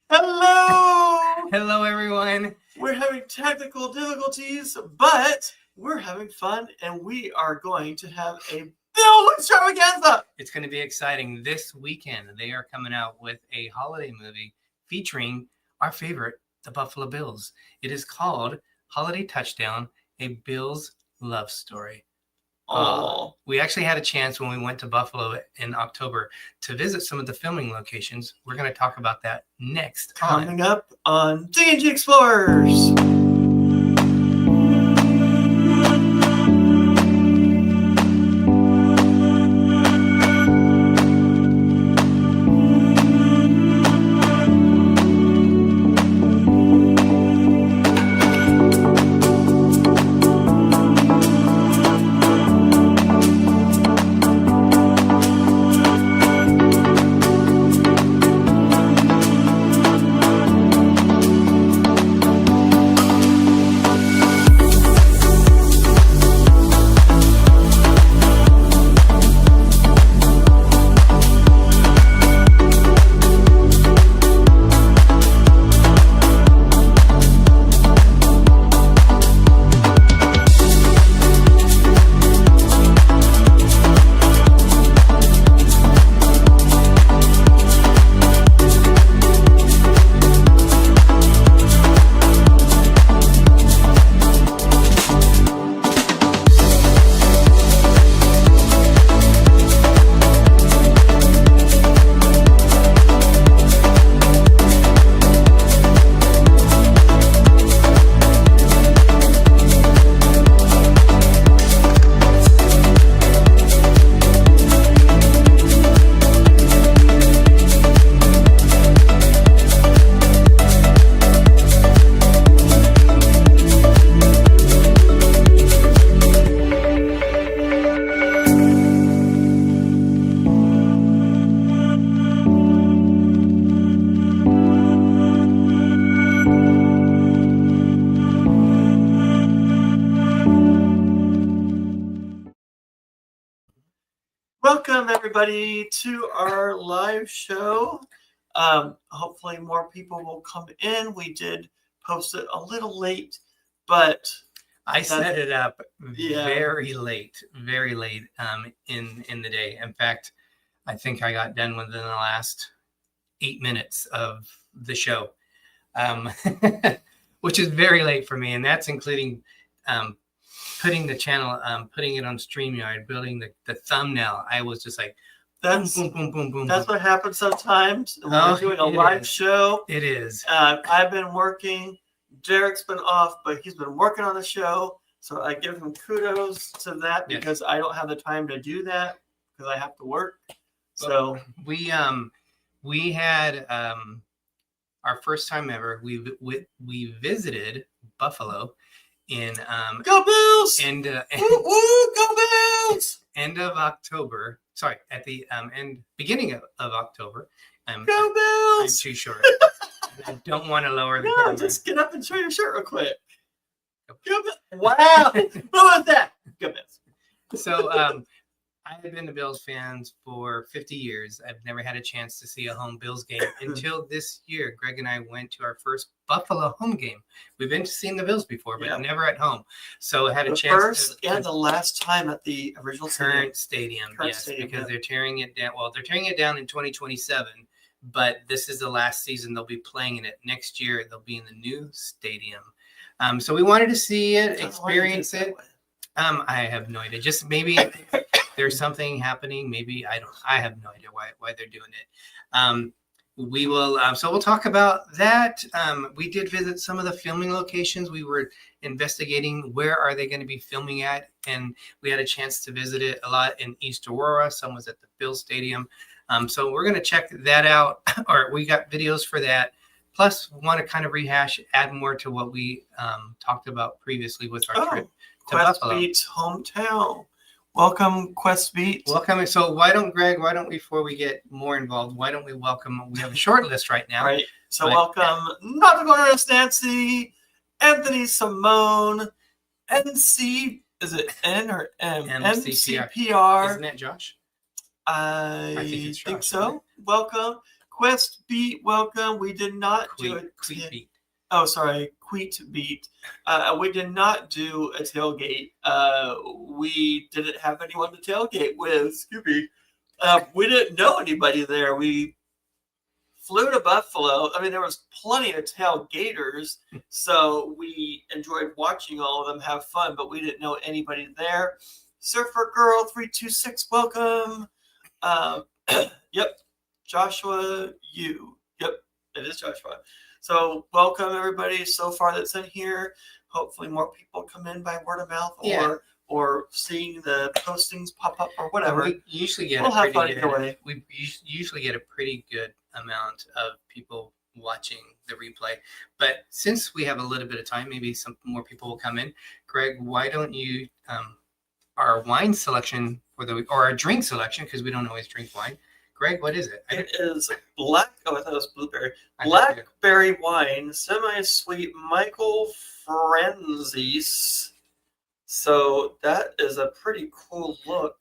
Hello! Hello, everyone. We're having technical difficulties, but we're having fun, and we are going to have a Bill extravaganza. It's going to be exciting. This weekend, they are coming out with a holiday movie featuring our favorite, the Buffalo Bills. It is called Holiday Touchdown, a Bills Love Story. We actually had a chance when we went to Buffalo in October to visit some of the filming locations. We're going to talk about that next time. Coming up on D&G Explorers. Welcome, everybody, to our live show. Hopefully more people will come in. We did post it a little late, but I set it up very late in the day. In fact, I think I got done within the last 8 minutes of the show, which is very late for me. And that's including putting the channel, putting it on StreamYard, building the thumbnail. I was just like, boom, boom, boom, boom, boom. That's what happens sometimes when we're doing a live show. It is. I've been working. Derek's been off, but he's been working on the show. So I give him kudos to that because I don't have the time to do that because I have to work. So we had our first time ever. We visited Buffalo in Go Bills! Go Bills! End of October. Sorry, at the beginning of October. Go Bills! I'm too short. I don't want to lower the camera. Just get up and show your shirt real quick. Go Bills! Wow! What was that? Go Bills! So I have been a Bills fans for 50 years. I've never had a chance to see a home Bills game until this year. Greg and I went to our first Buffalo home game. We've been to seeing the Bills before, but never at home. So I had a chance. First and the last time at the original current stadium. Because they're tearing it down. Well, they're tearing it down in 2027, but this is the last season they'll be playing in it. Next year, they'll be in the new stadium. So we wanted to see it, experience it. I have no idea. Just maybe there's something happening. Maybe I have no idea why they're doing it. We will. So we'll talk about that. We did visit some of the filming locations. We were investigating where are they going to be filming at, and we had a chance to visit it a lot in East Aurora. Some was at the Bills Stadium. So we're going to check that out, or we got videos for that. Plus, we want to kind of add more to what we talked about previously with our trip to Quest Buffalo. Beat's hometown. Welcome, Quest Beat. Welcome. So why don't we, before we get more involved, we have a short list right now. Right. So welcome, Not to go to Nancy, Anthony Simone, NC, is it N or M? MCPR. Isn't that Josh? I think so. Right? Welcome. Quest Beat, welcome. We did not do it. Queet Beat. Oh, sorry, Queet Beat. We did not do a tailgate. We didn't have anyone to tailgate with. Scooby. We didn't know anybody there. We flew to Buffalo. I mean, there was plenty of tailgaters, so we enjoyed watching all of them have fun, but we didn't know anybody there. Surfer Girl 326, welcome. Yep, Joshua Yu. Yep, it is Joshua. So welcome everybody so far that's in here. Hopefully more people come in by word of mouth or seeing the postings pop up or whatever. We usually get we usually get a pretty good amount of people watching the replay. But since we have a little bit of time, maybe some more people will come in. Greg, why don't you our wine selection or our drink selection, because we don't always drink wine. Greg, what is it? It is black. Oh, I thought it was blueberry. Blackberry wine, semi-sweet Michael Franzese. So that is a pretty cool look.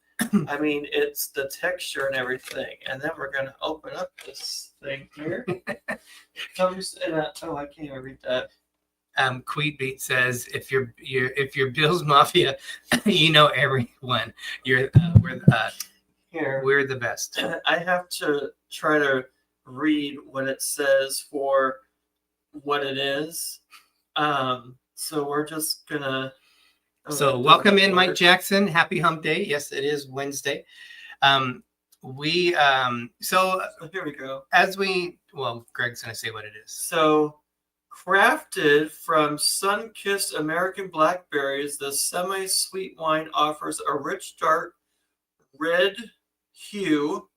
I mean, it's the texture and everything. And then we're going to open up this thing here. Comes in a, oh, I can't even read that. Queet Beat says, if you're Bill's Mafia, you know everyone. We're the best. I have to try to read what it says for what it is. So we're just gonna. So welcome in, Mike Jackson. Happy Hump Day. Yes, it is Wednesday. So here we go. Greg's gonna say what it is. So crafted from sun-kissed American blackberries, the semi-sweet wine offers a rich, dark red hue,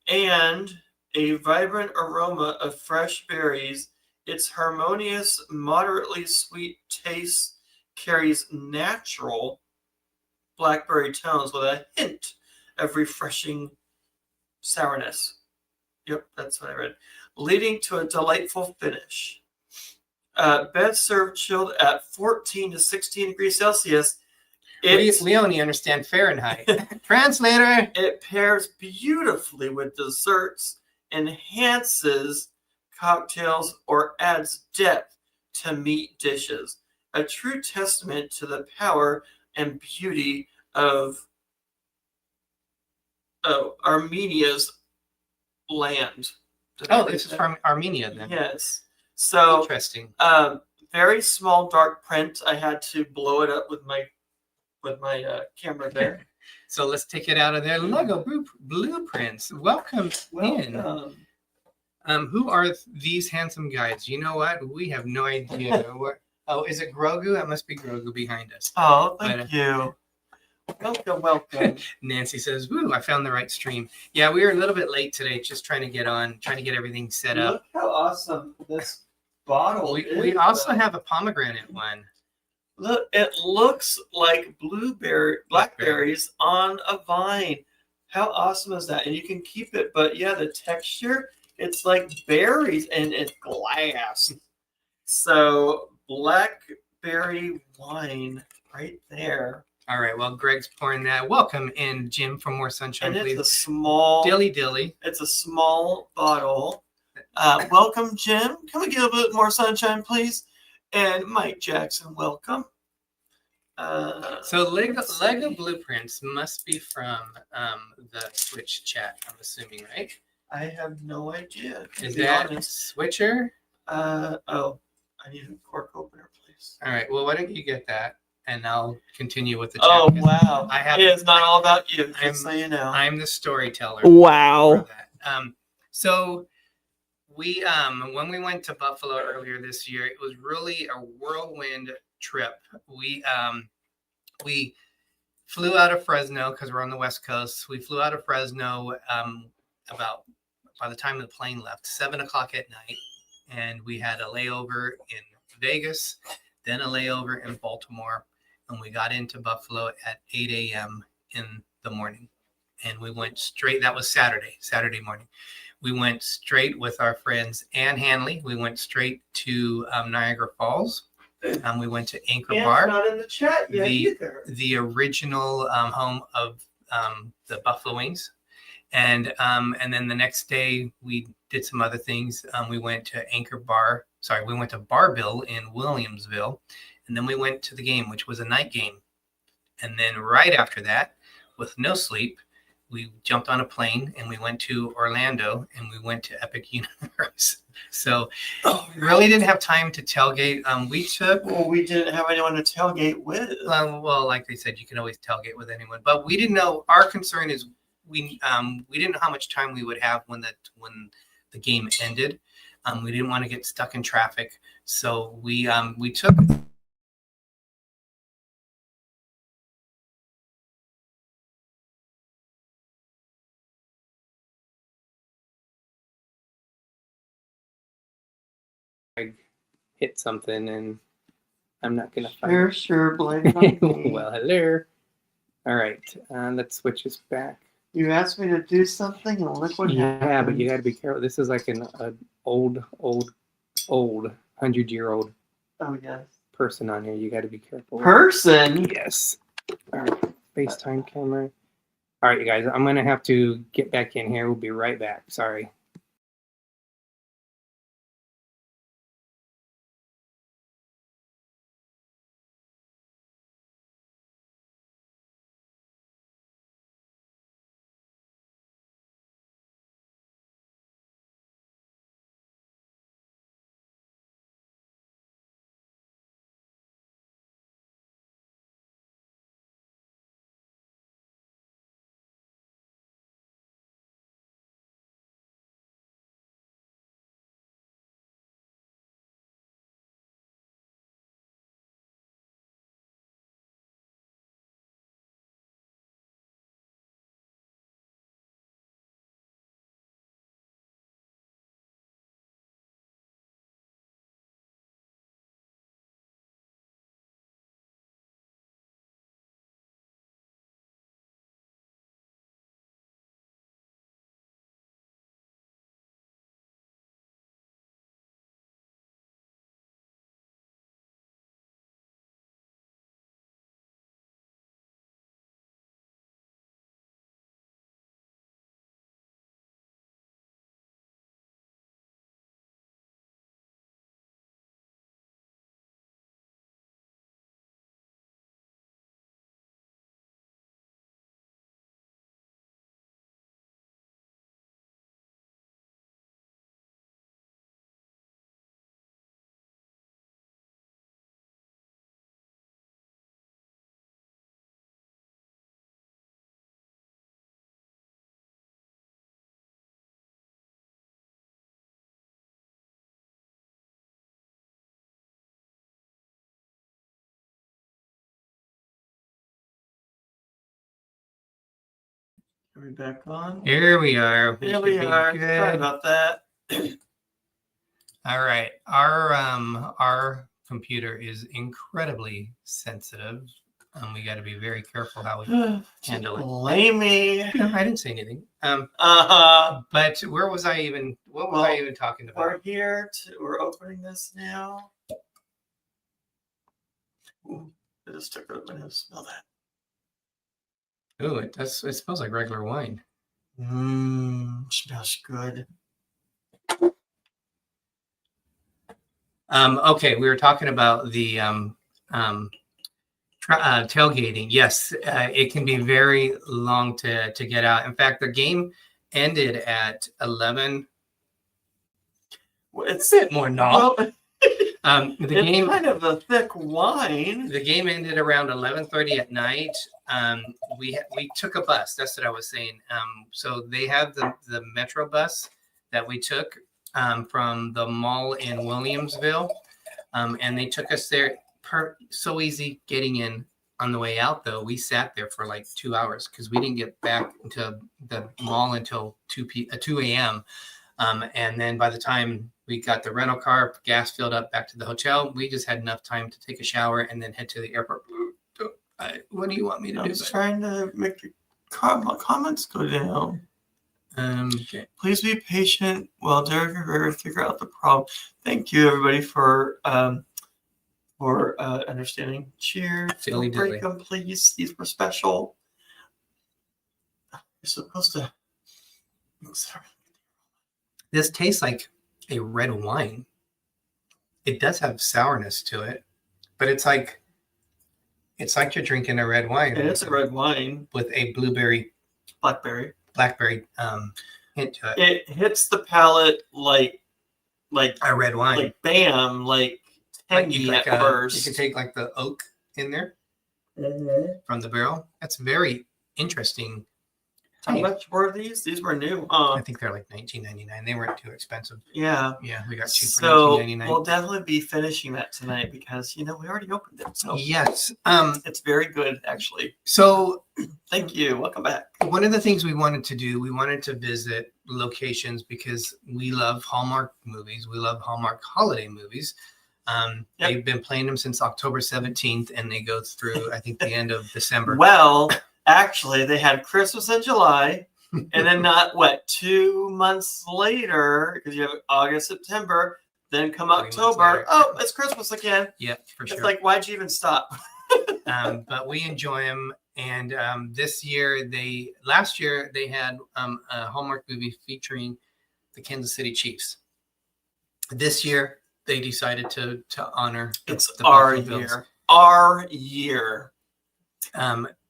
and a vibrant aroma of fresh berries. Its harmonious, moderately sweet taste carries natural blackberry tones with a hint of refreshing sourness. Yep, that's what I read. Leading to a delightful finish. Best served chilled at 14 to 16 degrees Celsius. We only understand Fahrenheit. Translator! It pairs beautifully with desserts, enhances cocktails, or adds depth to meat dishes. A true testament to the power and beauty of Armenia's land. This is from Armenia then. Yes. So interesting. Very small dark print. I had to blow it up with my camera there. So let's take it out of their Lego blueprints. Welcome in. Who are these handsome guys? You know what? We have no idea. Is it Grogu? That must be Grogu behind us. Oh, thank you. Welcome. Nancy says, "Woo! I found the right stream." Yeah, we were a little bit late today, just trying to get everything set up. Look how awesome this bottle is. We also have a pomegranate one. Look, it looks like blackberries on a vine. How awesome is that? And you can keep it, but yeah, the texture, it's like berries and it's glass. So blackberry wine right there. All right. Well, Greg's pouring that. Welcome in, Jim, for more sunshine, and please. It's a small dilly. It's a small bottle. Welcome, Jim. Can we get a bit more sunshine, please? And Mike Jackson, welcome. So Lego blueprints must be from the Switch chat, I'm assuming, right? I have no idea. Is that Switcher? I need a cork opener, please. All right. Well, why don't you get that? And I'll continue with the chat. Oh, wow. It's not all about you, so you know. I'm the storyteller. Wow. So we when we went to Buffalo earlier this year, it was really a whirlwind trip. We flew out of Fresno because we're on the West Coast. We flew out of Fresno about by the time the plane left, 7:00 at night. And we had a layover in Vegas, then a layover in Baltimore. And we got into Buffalo at 8 a.m. in the morning. And we went straight. That was Saturday morning. We went straight with our friends Ann Hanley. We went straight to Niagara Falls. We went to Anchor Bar. Not in the chat yet either. The original home of the Buffalo Wings. And then the next day we did some other things. We went to we went to Barville in Williamsville, and then we went to the game, which was a night game. And then right after that, with no sleep, we jumped on a plane and we went to Orlando and we went to Epic Universe. So we really didn't have time to tailgate. We didn't have anyone to tailgate with. Well, like I said, you can always tailgate with anyone, but we didn't know. Our concern is we didn't know how much time we would have when the game ended. We didn't want to get stuck in traffic, so we took. I hit something and I'm not gonna find it. Sure, blame it on me. Well, hello. All right, let's switch this back. You asked me to do something and look what happened. Yeah, but you got to be careful. This is like an old 100-year-old person on here. You got to be careful. Person? Yes. All right, FaceTime camera. All right, you guys, I'm gonna have to get back in here. We'll be right back. Sorry. Are we back on? Here we are. Here we are. Good. Sorry about that. All right. Our computer is incredibly sensitive. We got to be very careful how we handle it. Blame me. No, I didn't say anything. But where was I even? What was I even talking about? We're here. We're opening this now. Ooh, I just took it up and smell that. Oh, it does. It smells like regular wine. Smells good. Okay, we were talking about the tailgating. Yes, it can be very long to get out. In fact, the game ended at 11. It's a bit more now. Well, the game kind of a thick wine. The game ended around 11:30 at night. We took a bus. That's what I was saying. So they have the Metro bus that we took from the mall in Williamsville, and they took us there. So easy getting in. On the way out, though, we sat there for like 2 hours because we didn't get back into the mall until 2 a.m. And then by the time we got the rental car, gas filled up, back to the hotel, we just had enough time to take a shower and then head to the airport. What do you want me to do? I was trying to make your comments go down. Okay. Please be patient while Derek and River figure out the problem. Thank you, everybody, for understanding. Cheers. Don't break them, please. These were special. You're supposed to This tastes like a red wine. It does have sourness to it, but it's like you're drinking a red wine. It is a red wine with a blackberry hint to it. It hits the palate like a red wine, like bam, like tangy at first. You can take like the oak in there from the barrel. That's very interesting. How much were these? These were new. I think they're like $19.99. They weren't too expensive. Yeah. Yeah, we got two for $19.99. We'll definitely be finishing that tonight because we already opened it. So yes, it's very good actually. So thank you. Welcome back. One of the things we wanted to do, we wanted to visit locations because we love Hallmark movies. We love Hallmark holiday movies. They've been playing them since October 17th, and they go through, I think, the end of December. Well, actually, they had Christmas in July, and then 2 months later, because you have August, September, then come October. Oh, it's Christmas again. Yeah, for sure. It's like, why'd you even stop? But we enjoy them. And last year they had a Hallmark movie featuring the Kansas City Chiefs. This year they decided to honor the our year. Bills. Our year.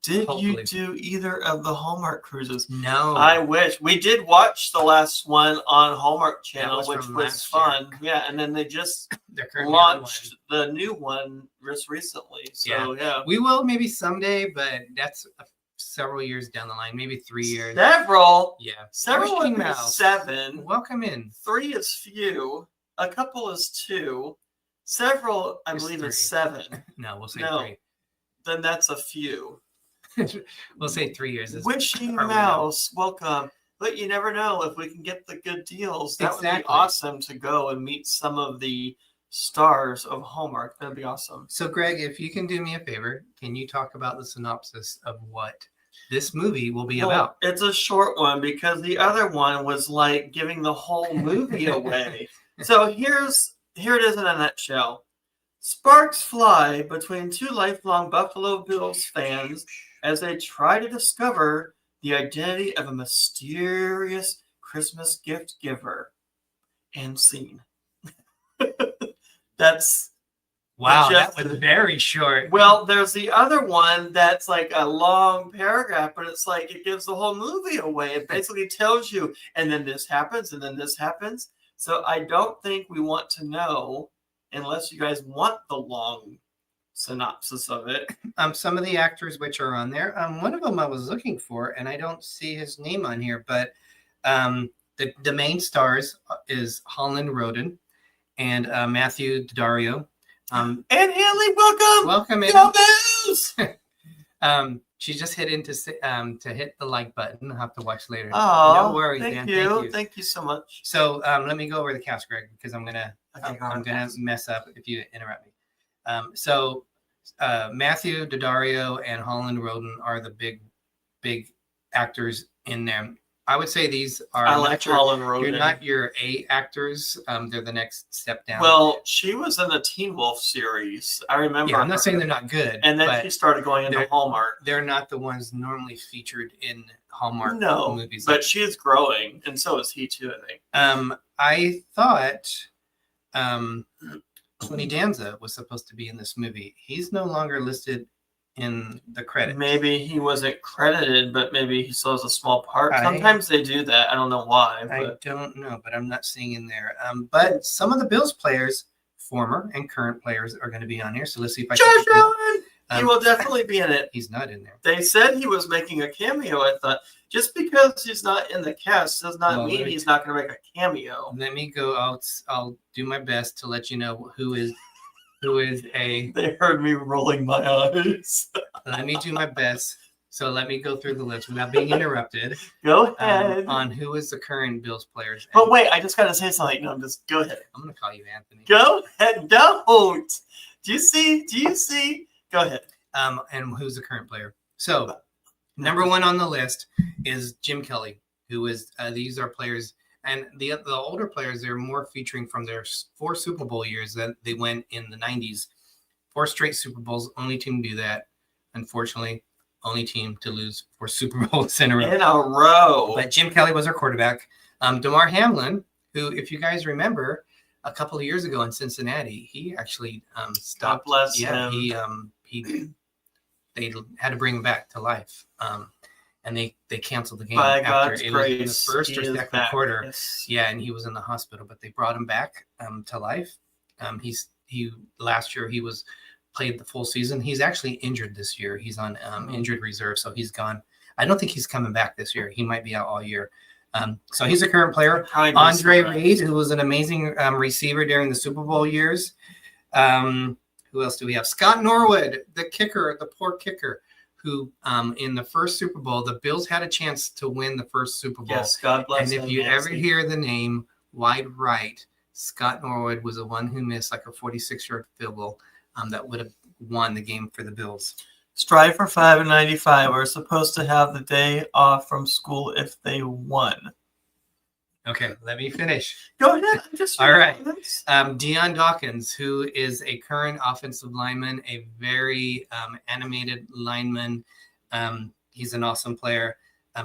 Did Hopefully. you do either of the Hallmark cruises? No. I wish. We did watch the last one on Hallmark Channel, which was fun. Yeah, and then they just launched the new one just recently. So, yeah. We will maybe someday, but that's several years down the line, maybe 3 years. Several? Yeah. Several would be 7. Welcome in. 3 is few. A couple is 2. Several, I believe, 3. is 7. No, we'll say 3. Then that's a few. We'll say 3 years. Wishing Mouse, welcome. But you never know if we can get the good deals. That would be awesome to go and meet some of the stars of Hallmark. That'd be awesome. So, Greg, if you can do me a favor, can you talk about the synopsis of what this movie will be about? It's a short one because the other one was like giving the whole movie away. So here it is in a nutshell. Sparks fly between 2 lifelong Buffalo Bills fans as they try to discover the identity of a mysterious Christmas gift giver. And scene. That's wow, that was very short. Well, there's the other one that's like a long paragraph, but it's like it gives the whole movie away. It basically tells you, and then this happens, and then this happens. So I don't think we want to know unless you guys want the long synopsis of it. Some of the actors which are on there, one of them I was looking for, and I don't see his name on here, but the main stars is Holland Roden and Matthew Daddario. And Haley, welcome. Welcome in. Go Bills! She just hit to hit the like button. I'll have to watch later. Oh, no worries, thank Dan. you. Thank you so much. So let me go over the cast, Greg, because I'm gonna mess up if you interrupt me. So Matthew Daddario and Holland Roden are the big actors in them. I would say these are Holland Roden. You're not your A actors. They're the next step down. Well, she was in the Teen Wolf series. I remember. Yeah, I'm not saying they're not good. And then she started going into Hallmark. They're not the ones normally featured in Hallmark movies. But she is growing, and so is he too, I think. I thought Tony Danza was supposed to be in this movie. He's no longer listed in the credits. Maybe he wasn't credited, but maybe he still has a small part. Sometimes they do that. I don't know why. I don't know, but I'm not seeing in there. But some of the Bills players, former and current players, are going to be on here. So let's see if I can. Josh Allen! He will definitely be in it. He's not in there. They said he was making a cameo, I thought. Just because he's not in the cast does not mean he's not going to make a cameo. Let me go. I'll do my best to let you know who is a. They heard me rolling my eyes. Let me do my best. So let me go through the list without being interrupted. Go ahead. On who is the current Bills players. But wait, I just got to say something. No, just go ahead. I'm going to call you Anthony. Go ahead. Don't. Do you see? Go ahead. And who's the current player? So number 1 on the list is Jim Kelly, who is, these are players. And the older players, they're more featuring from their 4 Super Bowl years that they went in the 90s. 4 straight Super Bowls, only team to do that, unfortunately. only team to lose 4 Super Bowls in a row. In a row. But Jim Kelly was our quarterback. Damar Hamlin, who, if you guys remember, a couple of years ago in Cincinnati, he actually stopped. God bless yeah, him. They had to bring him back to life. And they canceled the game By after God's it grace, was in the first or second back. quarter. Yes. Yeah, and he was in the hospital, but they brought him back to life. He last year he played the full season. He's actually injured this year. He's on injured reserve, so he's gone. I don't think he's coming back this year. He might be out all year. So he's a current player. Andre Reed, who was an amazing receiver during the Super Bowl years. Who else do we have? Scott Norwood, the kicker, the poor kicker, who in the first Super Bowl, the Bills had a chance to win the first Super Bowl. Yes, God bless him. And if you ever hear the name wide right, Scott Norwood was the one who missed like a 46-yard field goal that would have won the game for the Bills. Strive for 5 and 95. We're supposed to have the day off from school if they won. Okay, let me finish. Go ahead. All right. Dion Dawkins, who is a current offensive lineman, a very animated lineman. He's an awesome player.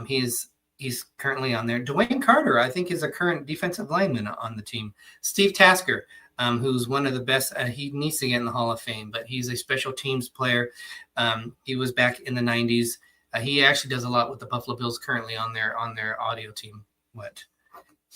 He's currently on there. Dwayne Carter, I think, is a current defensive lineman on the team. Steve Tasker, who's one of the best. He needs to get in the Hall of Fame, but he's a special teams player. He was back in the 90s. He actually does a lot with the Buffalo Bills currently on their audio team.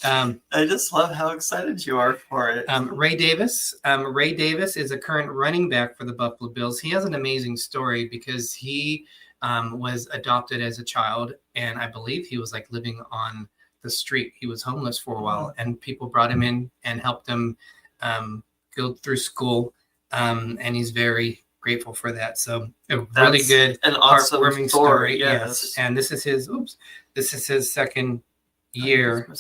I just love how excited you are for it. Ray Davis. Ray Davis is a current running back for the Buffalo Bills. He has an amazing story because he was adopted as a child, and I believe he was like living on the street. He was homeless for a while, and people brought him in and helped him go through school, and he's very grateful for that. So really good, an awesome heartwarming story. Yes, and this is his second year.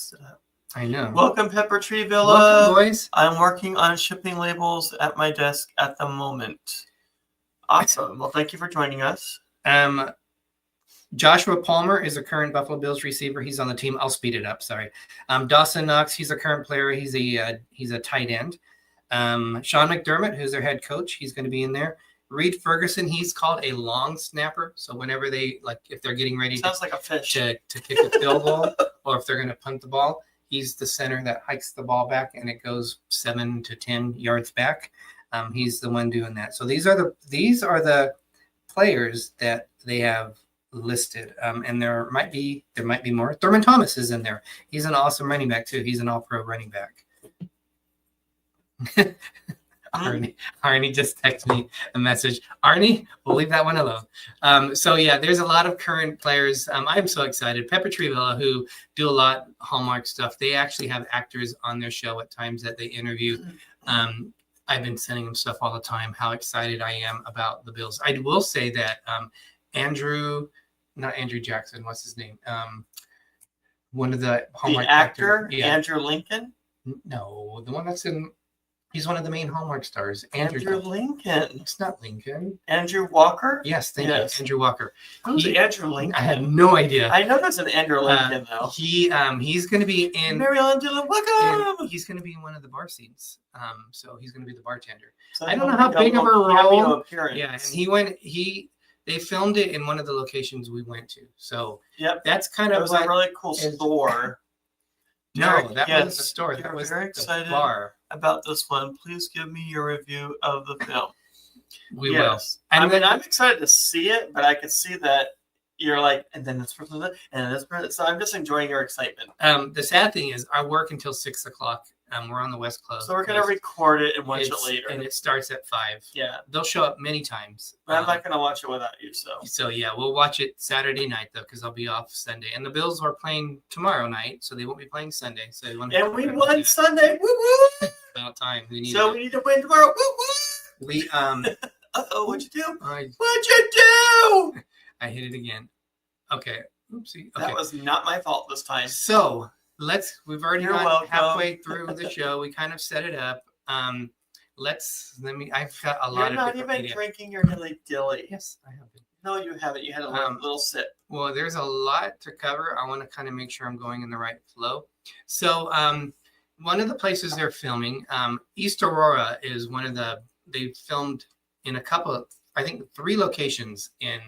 I know. Welcome, Pepper Tree Villa. Welcome, boys. I'm working on shipping labels at my desk at the moment. Awesome. Well, thank you for joining us. Joshua Palmer is a current Buffalo Bills receiver. He's on the team. I'll speed it up. Sorry. Dawson Knox. He's a current player. He's a tight end. Sean McDermott, who's their head coach, he's going to be in there. Reed Ferguson. He's called a long snapper. So whenever if they're getting ready like a fish to kick a field goal, or if they're going to punt the ball, he's the center that hikes the ball back and it goes 7 to 10 yards back. He's the one doing that. So these are the players that they have listed. And there might be more. Thurman Thomas is in there. He's an awesome running back too. He's an all-pro running back. Arnie just texted me a message. Arnie, we'll leave that one alone. So yeah, there's a lot of current players. I'm so excited. Pepper Tree Villa, who do a lot Hallmark stuff. They actually have actors on their show at times that they interview. I've been sending them stuff all the time. How excited I am about the Bills. I will say that not Andrew Jackson. What's his name? One of the Hallmark actor, yeah. Andrew Lincoln. No, the one that's in. He's one of the main Hallmark stars. Andrew Lincoln. It's not Lincoln. Andrew Walker? Yes, thank you. Andrew Walker. Who's Andrew Lincoln? I had no idea. I know there's an Andrew Lincoln, though. He's going to be in... Mary Ellen Dillon, welcome! He's going to be in one of the bar scenes. So he's going to be the bartender. So I don't know how big of a role. Appearance. Yeah, and they filmed it in one of the locations we went to. So that's kind of... It was a really cool store. No, that wasn't the store. That was very the excited bar. About this one. Please give me your review of the film. We will. And I'm excited to see it, but I could see that you're like, and then this person, and this person. So I'm just enjoying your excitement. The sad thing is, I work until 6 o'clock. We're on the West Coast. So we're going to record it and watch it later. And it starts at 5. Yeah. They'll show up many times. But I'm not going to watch it without you, So, yeah, we'll watch it Saturday night, though, because I'll be off Sunday. And the Bills are playing tomorrow night, so they won't be playing Sunday. So and we won Sunday. Woo-woo! About time. We need to win tomorrow. Woo-woo! We, Uh-oh, what'd you do? What'd you do? I hit it again. Okay. Oopsie. Okay. That was not my fault this time. So, we've already gone halfway through the show. We kind of set it up. I've got a lot of. You're not even drinking your dilly. Yes, I have been. No, you haven't. You had a little sip. Well, there's a lot to cover. I want to kind of make sure I'm going in the right flow. So, one of the places they're filming, East Aurora is they filmed in a couple of I think 3 locations in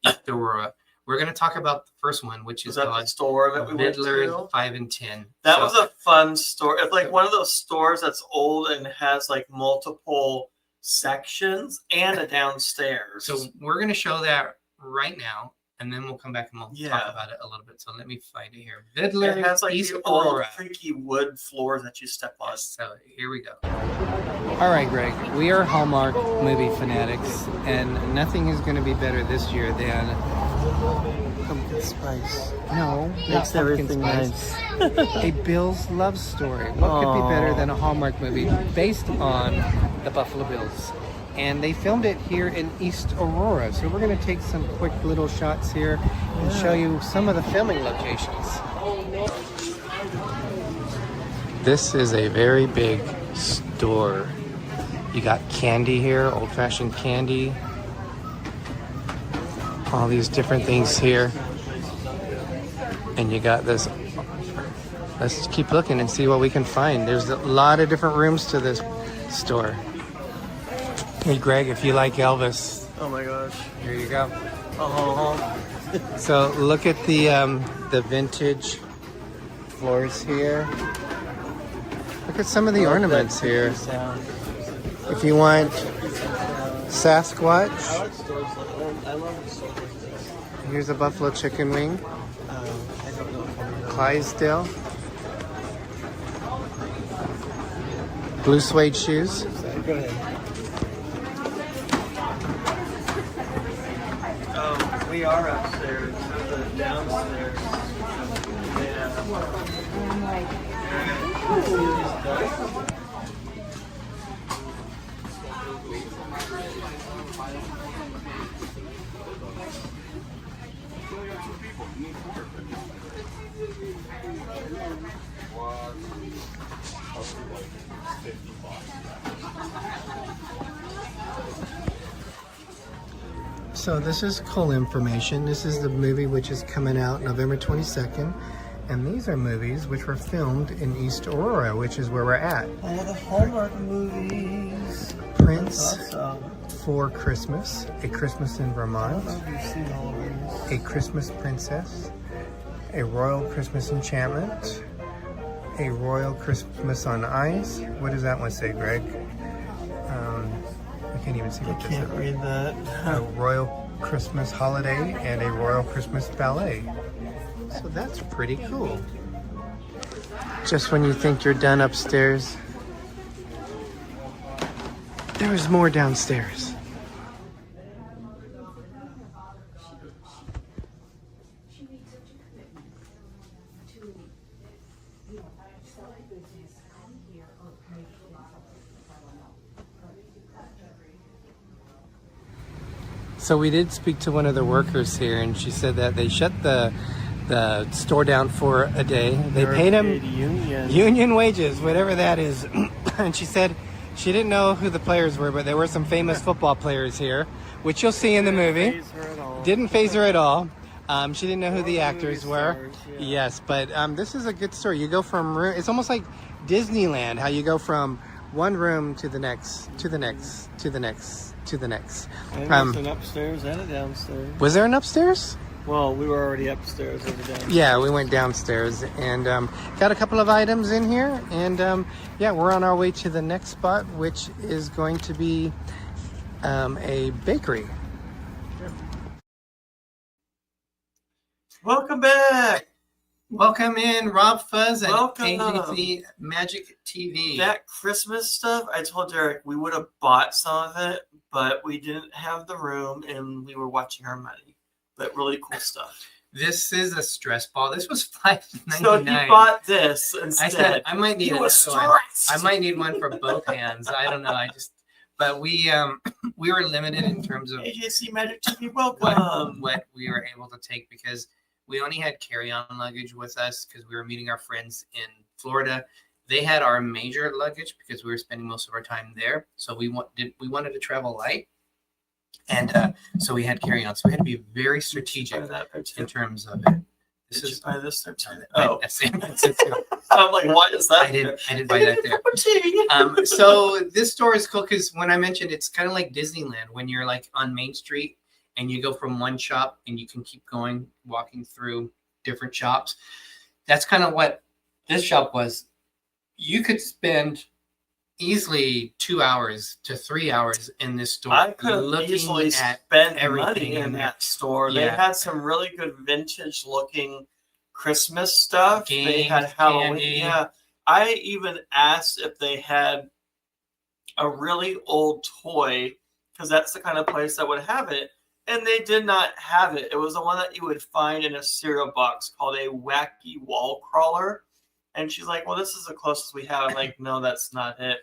East Aurora. We're going to talk about the first one, which is that the store that we went Midler to? 5 and 10. That was a fun store. It's like one of those stores that's old and has like multiple sections and a downstairs. So we're going to show that right now, and then we'll come back and we'll talk about it a little bit. So let me find it here. Vidler, it has like East the old Aurora. creaky wood floors that you step on. So here we go. All right, Greg. We are Hallmark movie fanatics, and nothing is going to be better this year than Pumpkin spice. no, Makes not everything pumpkin spice. A Bill's love story. What could be better than a Hallmark movie based on the Buffalo Bills? And they filmed it here in East Aurora. So we're going to take some quick little shots here and show you some of the filming locations. This is a very big store. You got candy here, old-fashioned candy. All these different things here. And you got this. Let's keep looking and see what we can find. There's a lot of different rooms to this store. Hey Greg, if you like Elvis, Oh my gosh. here you go. Oh. So look at the vintage floors here. Look at some of the ornaments here. If you want Sasquatch, here's a buffalo chicken wing. Clydesdale. Blue suede shoes. Go ahead. We are upstairs. The downstairs. So this is cool information. This is the movie which is coming out November 22nd. And these are movies which were filmed in East Aurora, which is where we're at. All the Hallmark movies. Prince Awesome. for Christmas, A Christmas in I Vermont, don't know if you've seen all of these. A Christmas Princess, A Royal Christmas Enchantment, A Royal Christmas on Ice. What does that one say, Greg? I can't even see I what this can't is. read that. A Royal Christmas Holiday and a Royal Christmas Ballet. So that's pretty cool. Just when you think you're done upstairs, there is more downstairs. So we did speak to one of the workers here, and she said that they shut the store down for a day. They paid them union wages, whatever that is. And she said she didn't know who the players were, but there were some famous football players here, which you'll see in the movie. Didn't faze her at all. She didn't know who the actors were. Yes, but this is a good story. You go from room. It's almost like Disneyland, how you go from one room to the next, to the next, to the next, to the next. And there's an upstairs and a downstairs. Was there an upstairs? Well, we were already upstairs over downstairs. Yeah, we went downstairs and got a couple of items in here. And yeah, we're on our way to the next spot, which is going to be a bakery. Welcome back. Welcome in, RobFuz and Welcome. AGC Magic TV. That Christmas stuff, I told Derek we would have bought some of it, but we didn't have the room and we were watching our money. But really cool stuff. This is a stress ball. This was $5.99. So if you bought this instead, I said I might need another stressed. one. I might need one for both hands. I don't know. But we were limited in terms of AGC Magic TV, welcome. what we were able to take because we only had carry-on luggage with us because we were meeting our friends in Florida. They had our major luggage because we were spending most of our time there. So we wanted to travel light. And so we had carry-on. So we had to be very strategic in terms of it. This Did is you buy this there too? Oh, San Francisco. I'm like, why is that? I didn't buy that there. So this store is cool because when I mentioned it's kind of like Disneyland when you're like on Main Street and you go from one shop and you can keep going, walking through different shops. That's kind of what this shop was. You could spend easily 2 hours to 3 hours in this store. I could have easily spent money in that store. Yeah. They had some really good vintage looking Christmas stuff. Games, they had Halloween. candy. Yeah. I even asked if they had a really old toy because that's the kind of place that would have it. And they did not have it. It was the one that you would find in a cereal box called a wacky wall crawler. And she's like, well, this is the closest we have. I'm like, no, that's not it.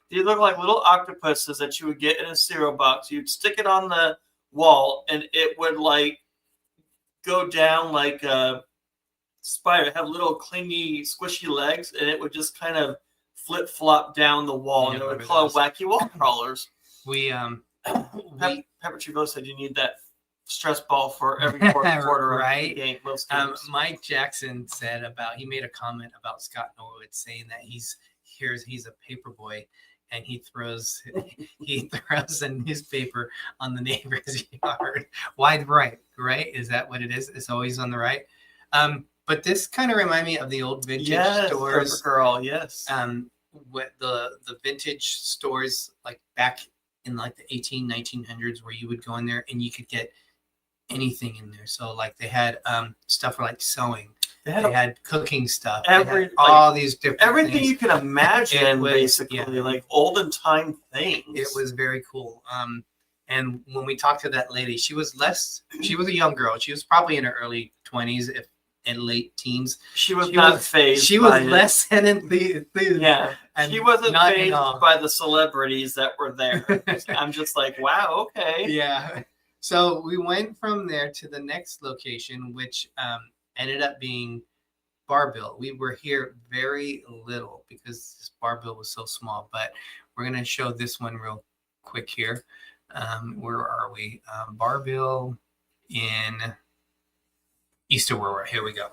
These look like little octopuses that you would get in a cereal box. You'd stick it on the wall, and it would, like, go down like a spider. It had little clingy, squishy legs, and it would just kind of flip-flop down the wall. And it would call wacky wall crawlers. Pepper Chivo said you need that stress ball for every quarter right? Of the game. Most games. Mike Jackson said he made a comment about Scott Norwood saying that he's a paper boy and he throws a newspaper on the neighbor's yard. Wide right? Is that what it is? It's always on the right. But this kind of reminded me of the old vintage stores. Girl, yes. What the vintage stores like back in like the 1900s where you would go in there and you could get anything in there. So like they had stuff for like sewing. They had cooking stuff. All these different everything things. You can imagine, basically, like olden time things. It was very cool. And when we talked to that lady, she was a young girl. She was probably in her early 20s, if in late teens. She was not phased. She was less than enthused. Yeah. She wasn't phased by the celebrities that were there. I'm just like, wow, okay. Yeah. So we went from there to the next location, which ended up being Bar Bill. We were here very little because this Bar Bill was so small, but we're going to show this one real quick here. Where are we? Bar Bill in East Aurora. Here we go.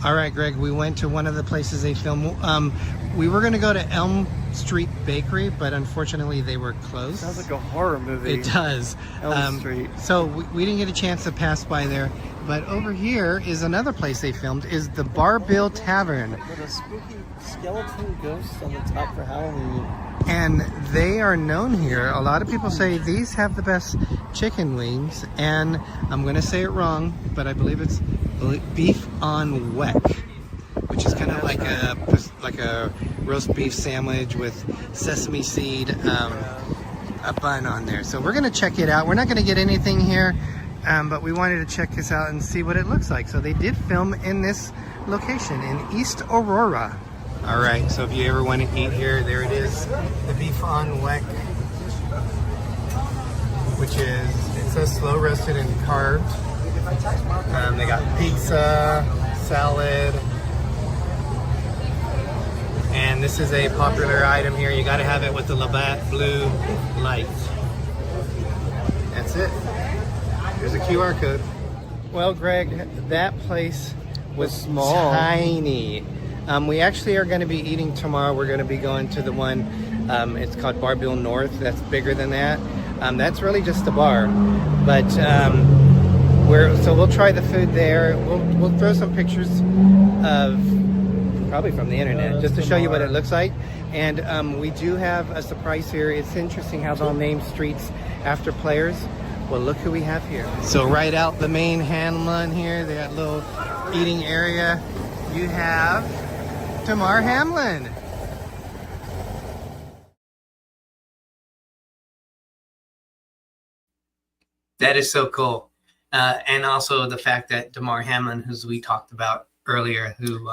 All right, Greg, we went to one of the places they film. We were going to go to Elm Street Bakery, but unfortunately they were closed. Sounds like a horror movie. It does. Elm Street. So we didn't get a chance to pass by there. But over here is another place they filmed, is the Bar Bill Tavern. With a spooky skeleton ghost on the top for Halloween. And they are known here. A lot of people say these have the best chicken wings. And I'm going to say it wrong, but I believe it's beef on weck, which is kind of like a roast beef sandwich with sesame seed, a bun on there. So we're going to check it out. We're not going to get anything here, but we wanted to check this out and see what it looks like. So they did film in this location in East Aurora. All right, so if you ever want to eat here, there it is, the beef on weck, which is, it says slow roasted and carved. They got pizza, salad, and this is a popular item here. You got to have it with the Labatt Blue Light. That's it. Here's a QR code. Well, Greg, that place was small, tiny. We actually are going to be eating tomorrow. We're going to be going to the one, it's called Bar Bill North. That's bigger than that. That's really just a bar, but so we'll try the food there. We'll throw some pictures of probably from the internet, just to show you what it looks like. And we do have a surprise here. It's interesting how they'll name streets after players. Well, look who we have here. So right out the main Hamlin here, they got a little eating area. You have Damar Hamlin. That is so cool. And also the fact that Damar Hamlin, who we talked about earlier, who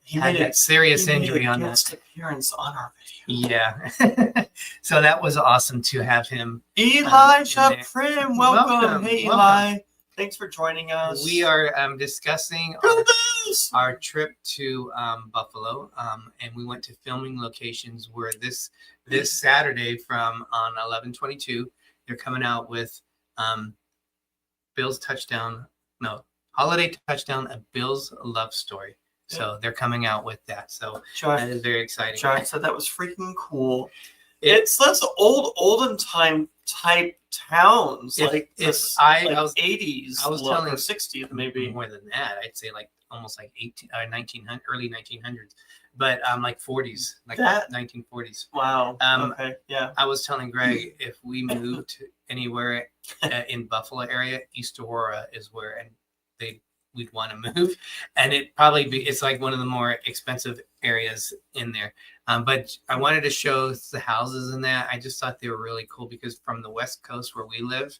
he had made that serious injury on that appearance on our video. Yeah. So that was awesome to have him. Elijah Prim, welcome. Hey, welcome. Eli. Thanks for joining us. We are discussing our trip to Buffalo, and we went to filming locations where this Saturday from on 11/22, they're coming out with Holiday Touchdown, a Bill's Love Story. So they're coming out with that. So that is very exciting. John said that was freaking cool. It's those olden time type towns, like I was 80s, I was telling 60s, maybe more than that. I'd say like almost like 1900, early 1900s, but like 40s, like that 1940s. Wow. Okay. Yeah. I was telling Greg if we moved anywhere in Buffalo area, East Aurora is where we'd want to move, and it's like one of the more expensive areas in there. But I wanted to show the houses in that. I just thought they were really cool because from the West Coast where we live,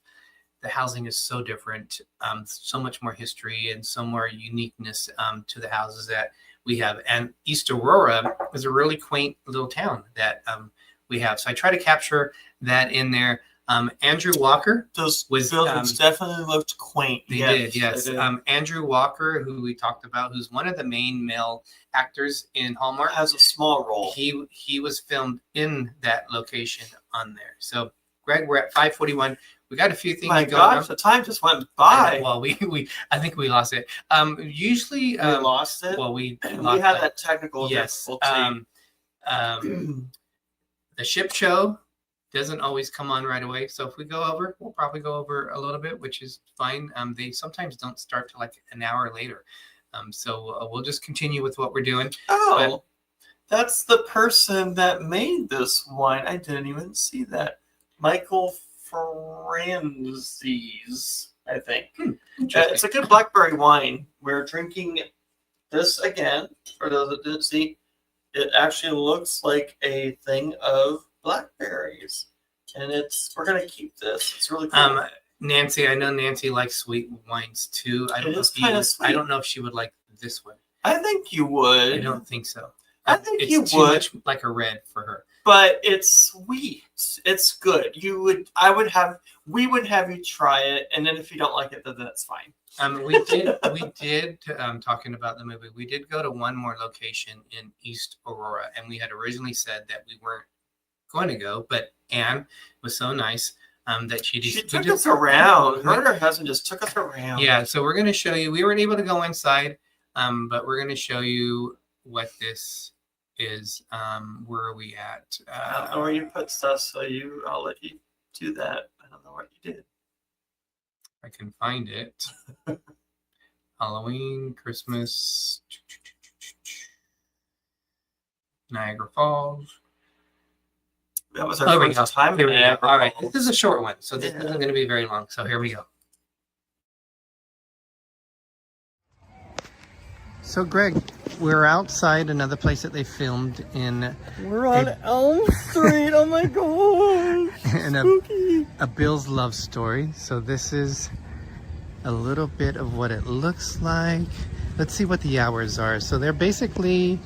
the housing is so different, so much more history and so more uniqueness to the houses that we have. And East Aurora is a really quaint little town that we have. So I try to capture that in there. Andrew Walker. Those buildings definitely looked quaint. They did, yes. They did. Andrew Walker, who we talked about, who's one of the main male actors in Hallmark, has a small role. He was filmed in that location on there. So, Greg, we're at 5:41. We got a few things going on. The time just went by. Well, I think we lost it. Usually, we lost it. Well, we had that technical difficulty. The ship show doesn't always come on right away. So if we go over, we'll probably go over a little bit, which is fine. They sometimes don't start till like an hour later. So we'll just continue with what we're doing. Oh, that's the person that made this wine. I didn't even see that. Michael Franzese, I think. It's a good blackberry wine. We're drinking this again. For those that didn't see, it actually looks like a thing of blackberries, and we're gonna keep this. It's really cool. Nancy, I know Nancy likes sweet wines too. I don't know if she would like this one. I think you would. I don't think so. I think it's you too would. Much like a red for her. But it's sweet. It's good. We would have you try it, and then if you don't like it, then that's fine. We did talking about the movie. We did go to one more location in East Aurora, and we had originally said that we weren't going to go, but Anne was so nice that she took us around. Her husband just took us around. Yeah, so we're going to show you. We weren't able to go inside, but we're going to show you what this is. Where are we at? I don't know where you put stuff, so I'll let you do that. I don't know what you did. I can find it. Halloween, Christmas, Niagara Falls. That was our first time. All right, this is a short one, so this isn't going to be very long. So here we go. So, Greg, we're outside another place that they filmed in. We're on Elm Street. Oh my gosh! And a Bill's Love Story. So this is a little bit of what it looks like. Let's see what the hours are. So they're basically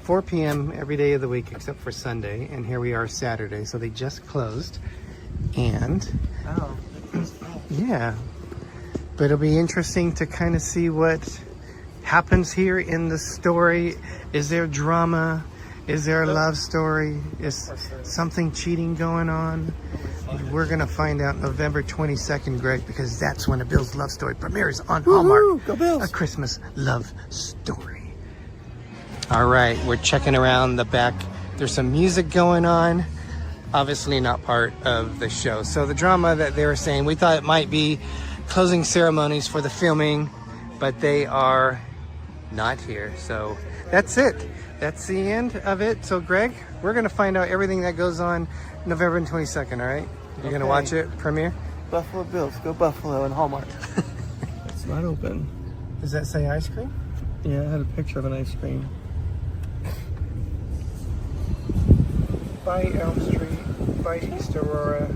4 p.m. every day of the week except for Sunday, and here we are Saturday, so they just closed. And yeah, but it'll be interesting to kind of see what happens here in the story. Is there drama? Is there a love story? Is something cheating going on? We're gonna find out November 22nd, Greg, because that's when A Bill's Love Story premieres on Hallmark. Go Bills. A Christmas love story. All right, we're checking around the back. There's some music going on. Obviously not part of the show. So the drama that they were saying, we thought it might be closing ceremonies for the filming, but they are not here. So that's it. That's the end of it. So Greg, we're gonna find out everything that goes on November 22nd. All right, you're gonna watch it premiere. Buffalo Bills, go Buffalo and Hallmark. It's not open. Does that say ice cream? Yeah, I had a picture of an ice cream. By Elm Street, by East Aurora.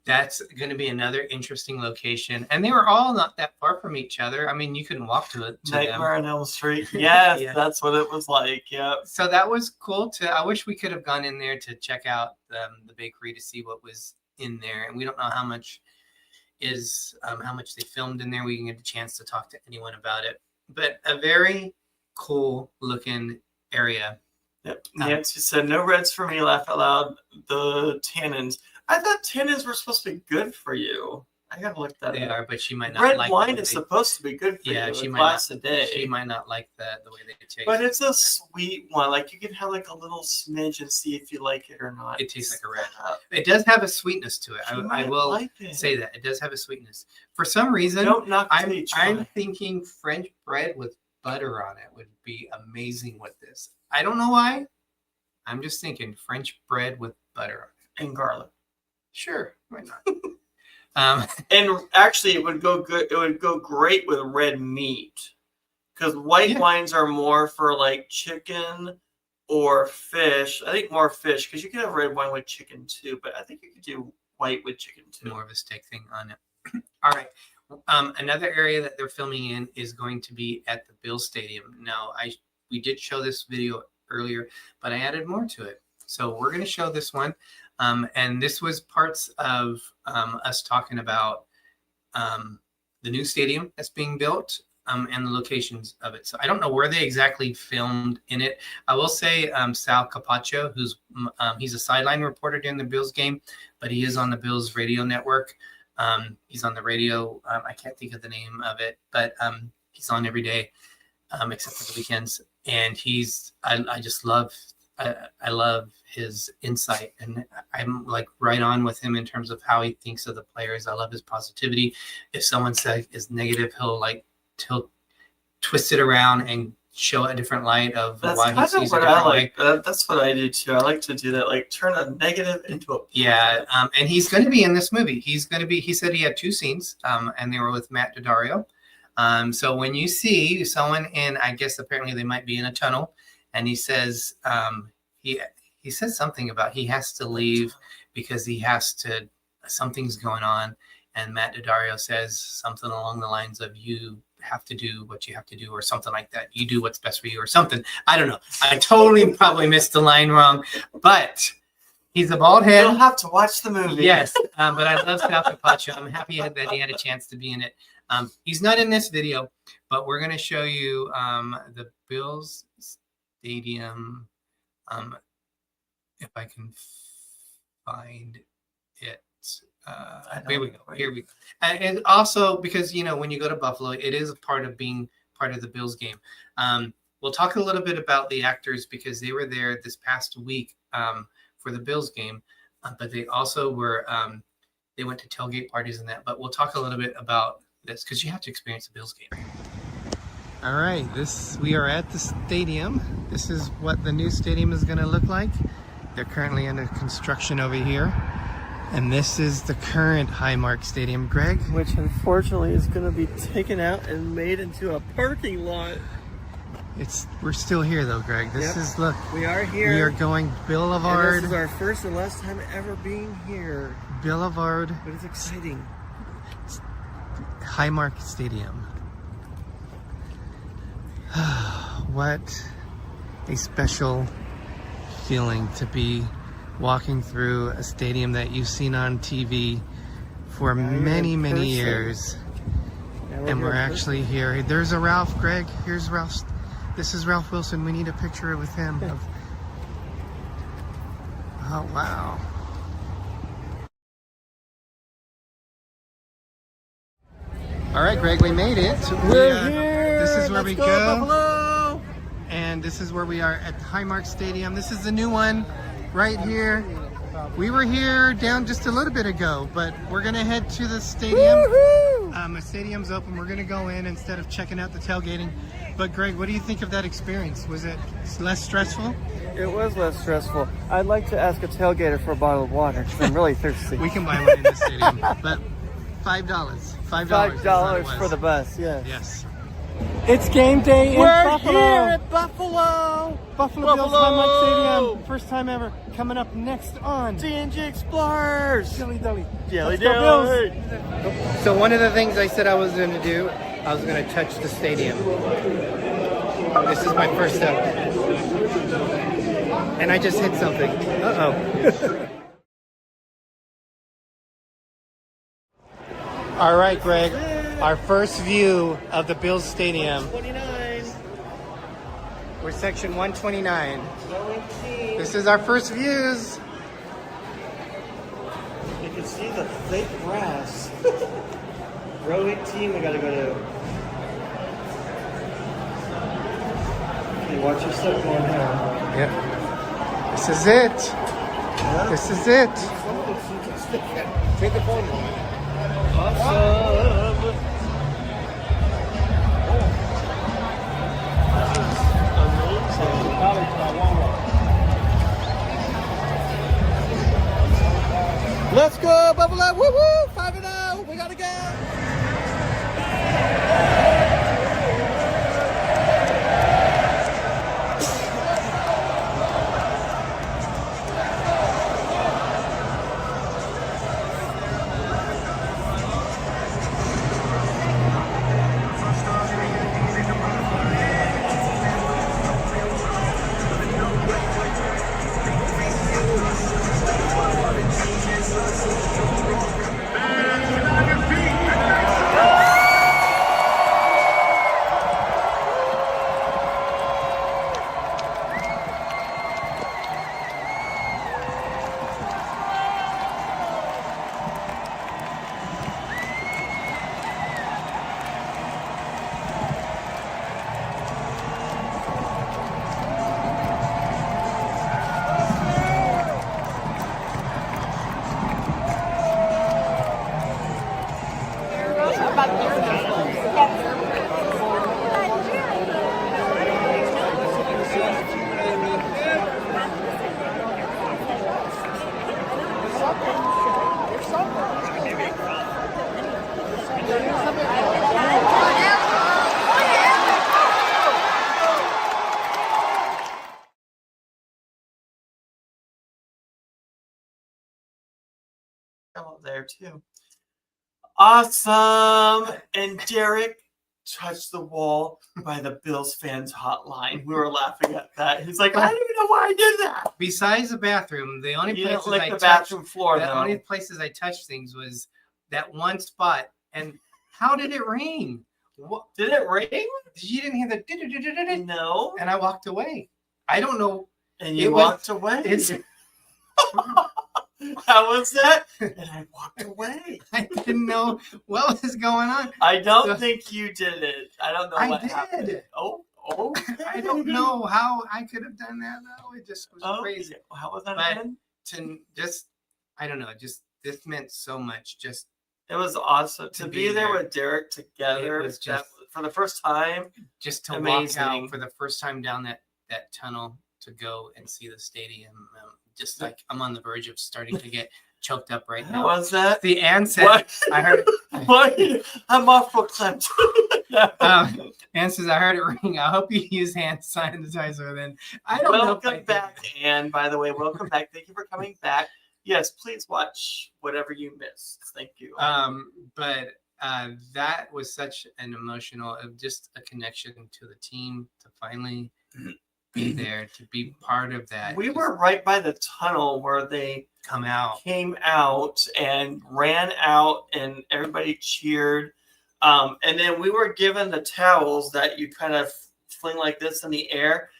That's going to be another interesting location. And they were all not that far from each other. I mean, you couldn't walk to it. Nightmare on Elm Street. Yes, Yeah. That's what it was like. Yep. So that was cool too. I wish we could have gone in there to check out the bakery to see what was in there. And we don't know how much they filmed in there. We didn't get a chance to talk to anyone about it. But a very cool looking area. Yep. Nancy said, no reds for me, laugh out loud. The tannins. I thought tannins were supposed to be good for you. I gotta look that up. They are, but she might not Red like wine is supposed to be good for you. She a might glass not, a day. She might not like the way they taste. But it's a sweet one. Like you can have like a little smidge and see if you like it or not. It tastes like a red. It does have a sweetness to it. I will like say that. It does have a sweetness. For some reason, don't knock I'm thinking French bread with butter on it would be amazing with this. I don't know why. I'm just thinking French bread with butter on it. And garlic. Sure, why not? And actually, it would go good. It would go great with red meat, because white wines are more for like chicken or fish. I think more fish, because you can have red wine with chicken too. But I think you could do white with chicken too. More of a steak thing on it. All right. Another area that they're filming in is going to be at the Bills Stadium. Now, we did show this video earlier, but I added more to it. So we're going to show this one. And this was parts of us talking about the new stadium that's being built and the locations of it. So I don't know where they exactly filmed in it. I will say Sal Capaccio, he's a sideline reporter during the Bills game, but he is on the Bills radio network. He's on the radio. I can't think of the name of it, but he's on every day except for the weekends. And I love his insight, and I'm like right on with him in terms of how he thinks of the players. I love his positivity. If someone is negative, he'll twist it around and show a different light of why he sees it. That's what I do too. I like to do that, like turn a negative into a positive. Yeah. And he's going to be in this movie. He said he had 2 scenes, and they were with Matt Daddario. So when you see someone in, I guess apparently they might be in a tunnel, and he says, he says something about he has to leave because something's going on. And Matt Daddario says something along the lines of, you have to do what you have to do, or something like that. You do what's best for you, or something. I don't know. I totally probably missed the line wrong, but he's a bald head. You'll have to watch the movie. Yes. But I love Sal Capaccio. I'm happy that he had a chance to be in it. He's not in this video, but we're going to show you the Bills Stadium. If I can find it. Here we go. And also because, when you go to Buffalo, it is a part of being part of the Bills game. We'll talk a little bit about the actors because they were there this past week for the Bills game, but they also were, they went to tailgate parties and that, but we'll talk a little bit about this because you have to experience a Bills game. All right, we are at the stadium. This is what the new stadium is going to look like. They're currently under construction over here. And this is the current Highmark Stadium, Greg. Which unfortunately is going to be taken out and made into a parking lot. We're still here though, Greg. Look. We are here. We are going Boulevard. And this is our first and last time ever being here. Boulevard. But it's exciting. Highmark Stadium. What a special feeling to be walking through a stadium that you've seen on TV for many years. And we're actually here. There's a Ralph, Greg. Here's Ralph. This is Ralph Wilson. We need a picture with him. Oh, wow. All right, Greg, we made it. We're here. This is where we go. Buffalo. And this is where we are at Highmark Stadium. This is the new one right here. We were here down just a little bit ago, but we're gonna head to the stadium. The stadium's open. We're gonna go in instead of checking out the tailgating. But Greg, what do you think of that experience? Was it less stressful? It was less stressful. I'd like to ask a tailgater for a bottle of water because I'm really thirsty. We can buy one in the stadium, but $5. $5 for the bus. Yeah. Yes. It's game day in Buffalo. We're here at Buffalo. Buffalo Bills Highmark Stadium. First time ever. Coming up next on D&G Explorers. Dilly Dilly. Jelly Let's go, Dilly. Bills. So one of the things I said I was going to do, I was going to touch the stadium. This is my first step. And I just hit something. Uh-oh. All right, Greg. Our first view of the Bills Stadium. 29. We're section 129. This is our first views. You can see the fake grass. Row 18 we gotta go to. Okay, watch your step going down. Yep. This is it. Yeah. This is it. Take the phone. Awesome. Let's go, Buffalo! Woo woo! 5-0. We gotta go. There too. Awesome. And Derek touched the wall by the Bills fans hotline. We were laughing at that. He's like, I don't even know why I did that. Besides the bathroom, the only places like the bathroom floor. The only places I touched things was that one spot. And how did it rain? What, did it rain? You didn't hear the no. And I walked away. I don't know. And you walked away. How was that? And I walked away. I didn't know what was going on. I don't think you did it. I don't know what happened. Oh. I don't know how I could have done that though. It just was crazy. How was that again? To just, I don't know, just this meant so much. Just it was awesome to be there with Derek together. It was just for the first time. Just to walk out for the first time down that tunnel to go and see the stadium. Just like I'm on the verge of starting to get choked up right now. What was that? The Ann said, what? I heard it. What? I'm off for clamped. Ann says, I heard it ring. I hope you use hand sanitizer then. I don't know. Welcome back, Ann, by the way. Welcome back. Thank you for coming back. Yes, please watch whatever you missed. Thank you. But that was such an emotional, just a connection to the team to finally be there, to be part of that. We were right by the tunnel where they came out and ran out and everybody cheered. And then we were given the towels that you kind of fling like this in the air.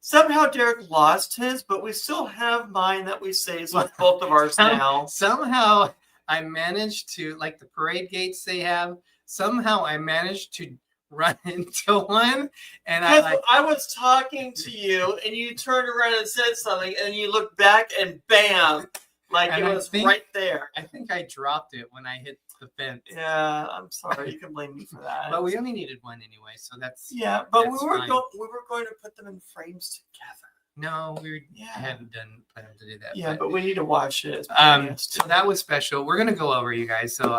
Somehow Derek lost his, but we still have mine that we saved with both of ours now. Somehow I managed to, like the parade gates they have, somehow I managed to run into one, and I was talking to you and you turned around and said something and you looked back and bam, Like it was right there. I think I dropped it when I hit the fence. Yeah, I'm sorry. You can blame me for that. But we only needed one anyway, so that's But that's we were fine. we were going to put them in frames together. No, we hadn't planned to do that. Yeah, but we need to watch it. So that was special. We're gonna go over, you guys. So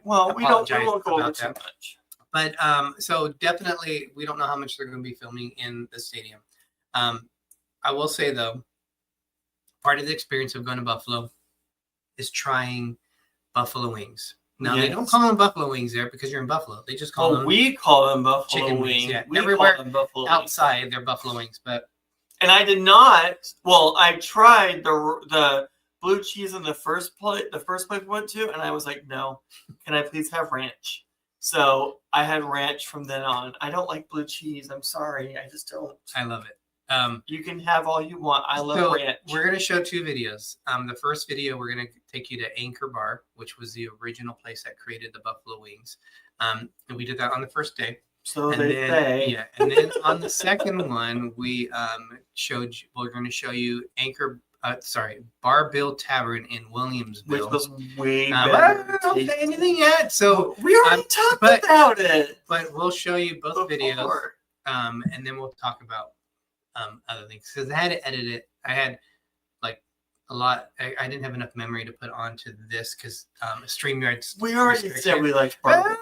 we won't go over too much. But so definitely, we don't know how much they're going to be filming in the stadium. I will say though, part of the experience of going to Buffalo is trying buffalo wings. Now they don't call them buffalo wings there because you're in Buffalo. They just call them. We call them buffalo chicken wings. Yeah, we everywhere call them buffalo outside wings. They're buffalo wings, but. And I did not. Well, I tried the blue cheese in the first place we went to, and I was like, no, can I please have ranch? So I had ranch from then on. I don't like blue cheese. I'm sorry. I just don't. I love it. You can have all you want. I love ranch. We're going to show 2 videos. The first video, we're going to take you to Anchor Bar, which was the original place that created the buffalo wings. And we did that on the first day. So and they say. Yeah, and then on the second one, we're going to show you Bar Bill Tavern in Williamsville, which was way better. I don't say anything yet, so we already talked about it. But we'll show you both videos, and then we'll talk about other things because I had to edit it. I had like a lot. I didn't have enough memory to put onto this because StreamYard's. We already said we liked Bar.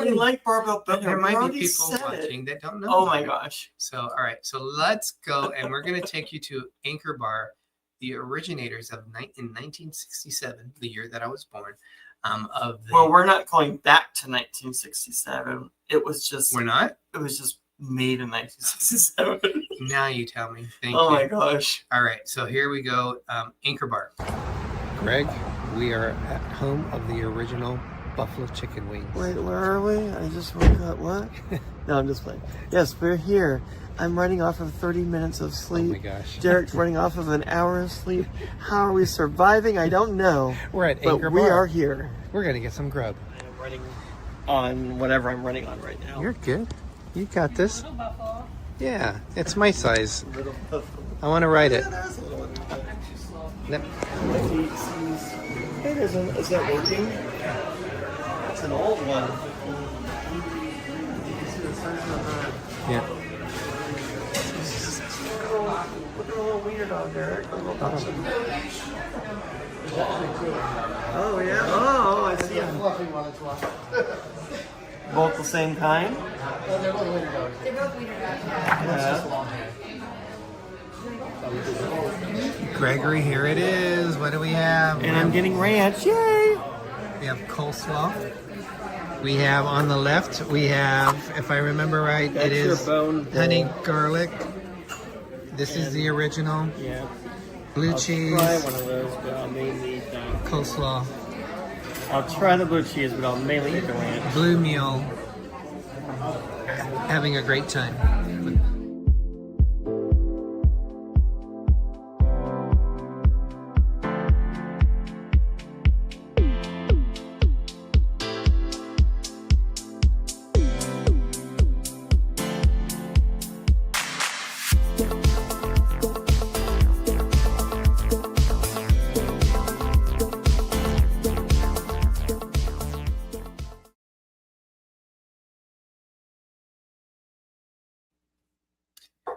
We like barbell better. There might be people watching that don't know. Oh my gosh. So, all right. So let's go. And we're going to take you to Anchor Bar, the originators in 1967, the year that I was born. Well, we're not going back to 1967. It was just. We're not? It was just made in 1967. Now you tell me. Thank you. Oh my gosh. All right. So here we go. Anchor Bar. Greg, we are at home of the original buffalo chicken wings. Wait, where are we? I just woke up. What? No, I'm just playing. Yes, we're here. I'm running off of 30 minutes of sleep. Oh my gosh. Derek's running off of an hour of sleep. How are we surviving? I don't know. We're at Anchor Bar. We are here. We're going to get some grub. I'm running on whatever I'm running on right now. You're good. You got this. Yeah, it's my size. I want to ride it. Hey, is that working? It's an old one. Yeah. Look at a little wiener dog there. Oh, yeah. Oh, I see him. Both the same kind? Well, they're both wiener dogs. They're both wiener dogs. Yeah. Gregory, here it is. What do we have? And I'm getting ranch. Yay! We have coleslaw. We have on the left, we have, if I remember right, That's it is honey garlic. This is the original. Yeah. Blue cheese. I'll try one of those, but I'll mainly eat that. Coleslaw. I'll try the blue cheese, but I'll mainly eat the ranch. Blue meal. Having a great time.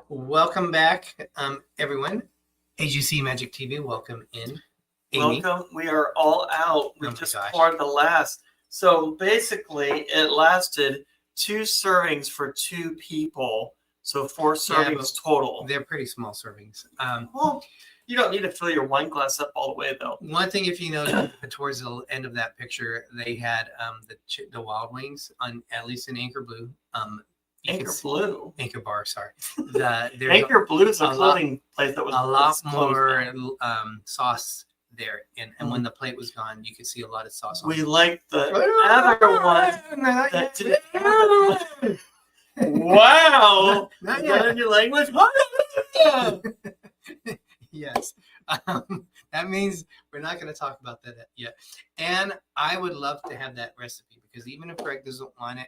Welcome back, everyone. AGC Magic TV, welcome in. Amy. Welcome. We are all out. We just gosh. poured the last. So basically, it lasted 2 servings for 2 people. So 4 servings total. They're pretty small servings. Well, you don't need to fill your wine glass up all the way, though. One thing, if you notice, towards the end of that picture, they had the wild wings on, at least in Anchor Blue. Anchor Blue. Anchor Bar, sorry. Anchor Blue is a clothing place that was a lot more sauce there. And when the plate was gone, you could see a lot of sauce on We it. like the other one. That didn't have wow. Not Is yet. that in your language? Yes. That means we're not going to talk about that yet. And I would love to have that recipe because even if Greg doesn't want it,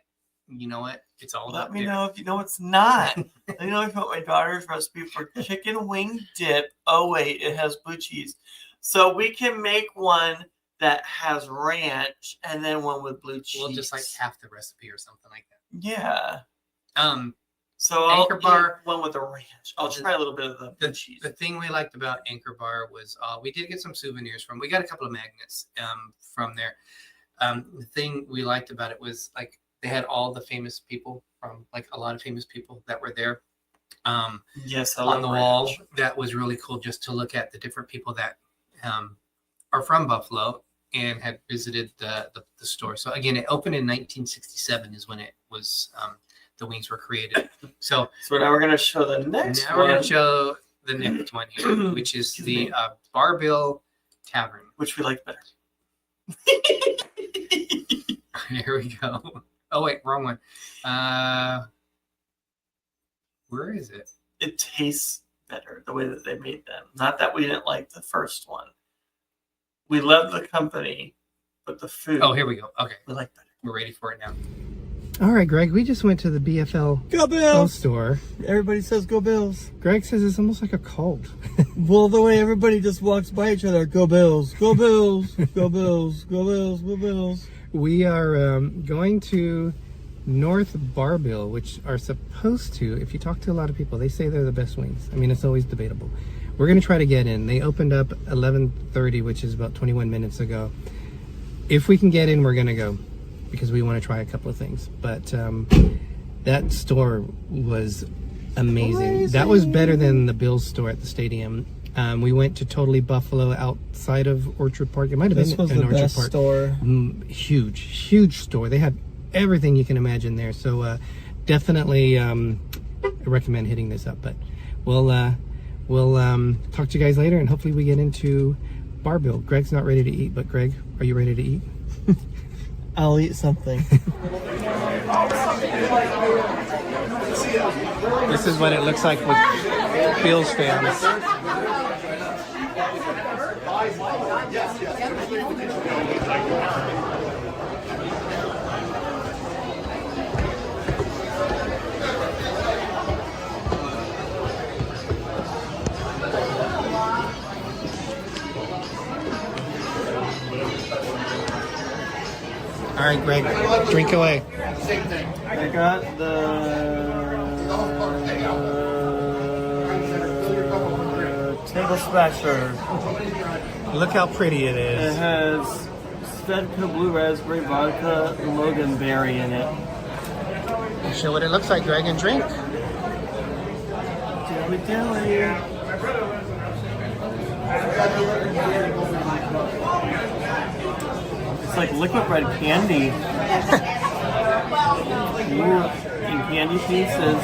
you know what? It's all Let about me there. know if you know it's not. Let me know if you want my daughter's recipe for chicken wing dip. Oh, wait, it has blue cheese. So we can make one that has ranch and then one with blue cheese. Well, just like half the recipe or something like that. Yeah. So Anchor I'll Bar, eat one with the ranch. I'll try a little bit of the blue cheese. The thing we liked about Anchor Bar was we did get some souvenirs from. We got a couple of magnets from there. The thing we liked about it was like they had all the famous people from like a lot of famous people that were there. Yes, on the wall. That was really cool just to look at the different people that are from Buffalo and had visited the store. So again, it opened in 1967 is when it was the wings were created. So now we're going to show the next one. Now we're going to show the next one here, which is the Barbell Tavern. Which we like better. Here we go. Oh, wait, wrong one. Where is it? It tastes better the way that they made them. Not that we didn't like the first one. We love the company, but the food. Oh, here we go. Okay. We like better. We're ready for it now. All right, Greg, we just went to the BFL Go Bills! store. Everybody says go Bills. Greg says it's almost like a cult. Well, the way everybody just walks by each other, go Bills, go Bills, go Bills, go Bills, go Bills. We are going to North Barbell, which are supposed to, if you talk to a lot of people, they say they're the best wings. I mean, it's always debatable. We're going to try to get in. They opened up 11:30, which is about 21 minutes ago. If we can get in, we're going to go because we want to try a couple of things. But that store was amazing. That was better than the Bills store at the stadium. We went to Totally Buffalo outside of Orchard Park. It might have This been was in the Orchard best Park. store. Huge store. They had everything you can imagine there. So definitely recommend hitting this up. But we'll talk to you guys later, and hopefully we get into Barbell. Greg's not ready to eat, but Greg, are you ready to eat? I'll eat something. This is what it looks like with Bills fans. All right, Greg, drink away. I got the table smasher. Look how pretty it It is. has Svedka Blue Raspberry Vodka Logan Berry in it. Show what it looks like, Greg, and drink. Dilly dilly. It's like liquid red candy. In candy pieces.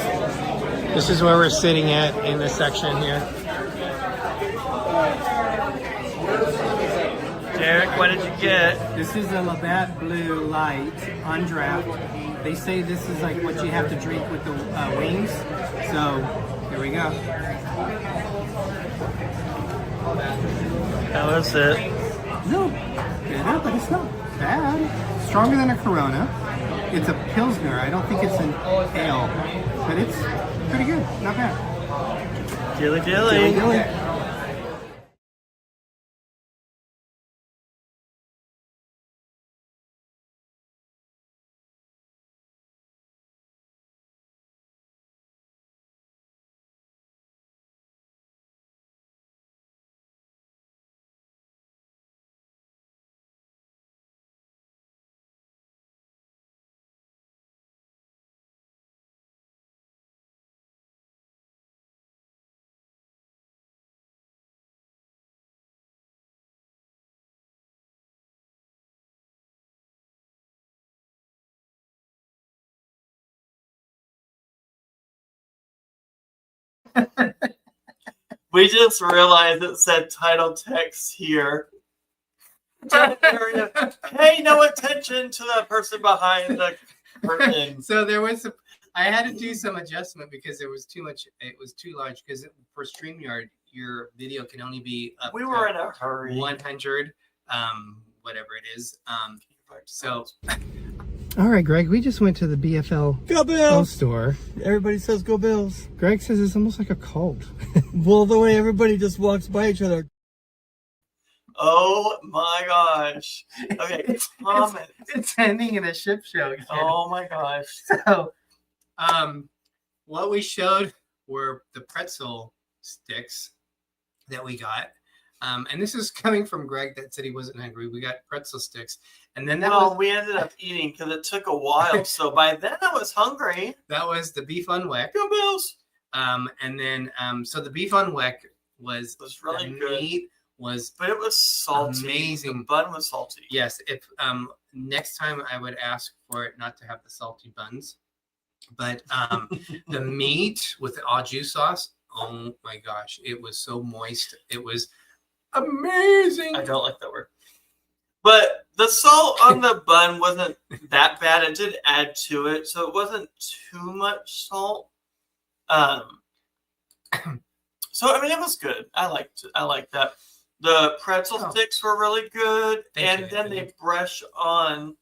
This is where we're sitting at in this section here. Derek, what did you get? This is a Labatt Blue Light on draft. They say this is like what you have to drink with the wings. So here we go. How is it? No, bitter, but it's not bad. Stronger than a Corona. It's a Pilsner. I don't think it's an ale, but it's pretty good. Not bad. Dilly dilly. Dilly. We just realized it said title text here. Pay no attention to that person behind the curtain. So there was I had to do some adjustment because there was too much. It was too large because for StreamYard, your video can only be up We to were in a hurry. 100, whatever it is. So All right, Greg, we just went to the BFL Go Bills! store. Everybody says go Bills. Greg says it's almost like a cult. Well, the way everybody just walks by each other. Oh my gosh. Okay, comment. It's ending in a ship show again. Oh my gosh. So, what we showed were the pretzel sticks that we got. And this is coming from Greg that said he wasn't hungry. We got pretzel sticks. And then we ended up eating because it took a while. So by then I was hungry. that was the beef on weck. Go Bills. And then, so the beef on weck was really the good. meat was But it was salty. amazing. The bun was salty. Yes. If next time I would ask for it not to have the salty buns, but the meat with the au jus sauce. Oh my gosh, it was so moist. It was amazing. I don't like that word. But the salt on the bun wasn't that bad. It did add to it, so it wasn't too much salt. So I mean, it was good. I liked that. The pretzel sticks were really good, and then they brush on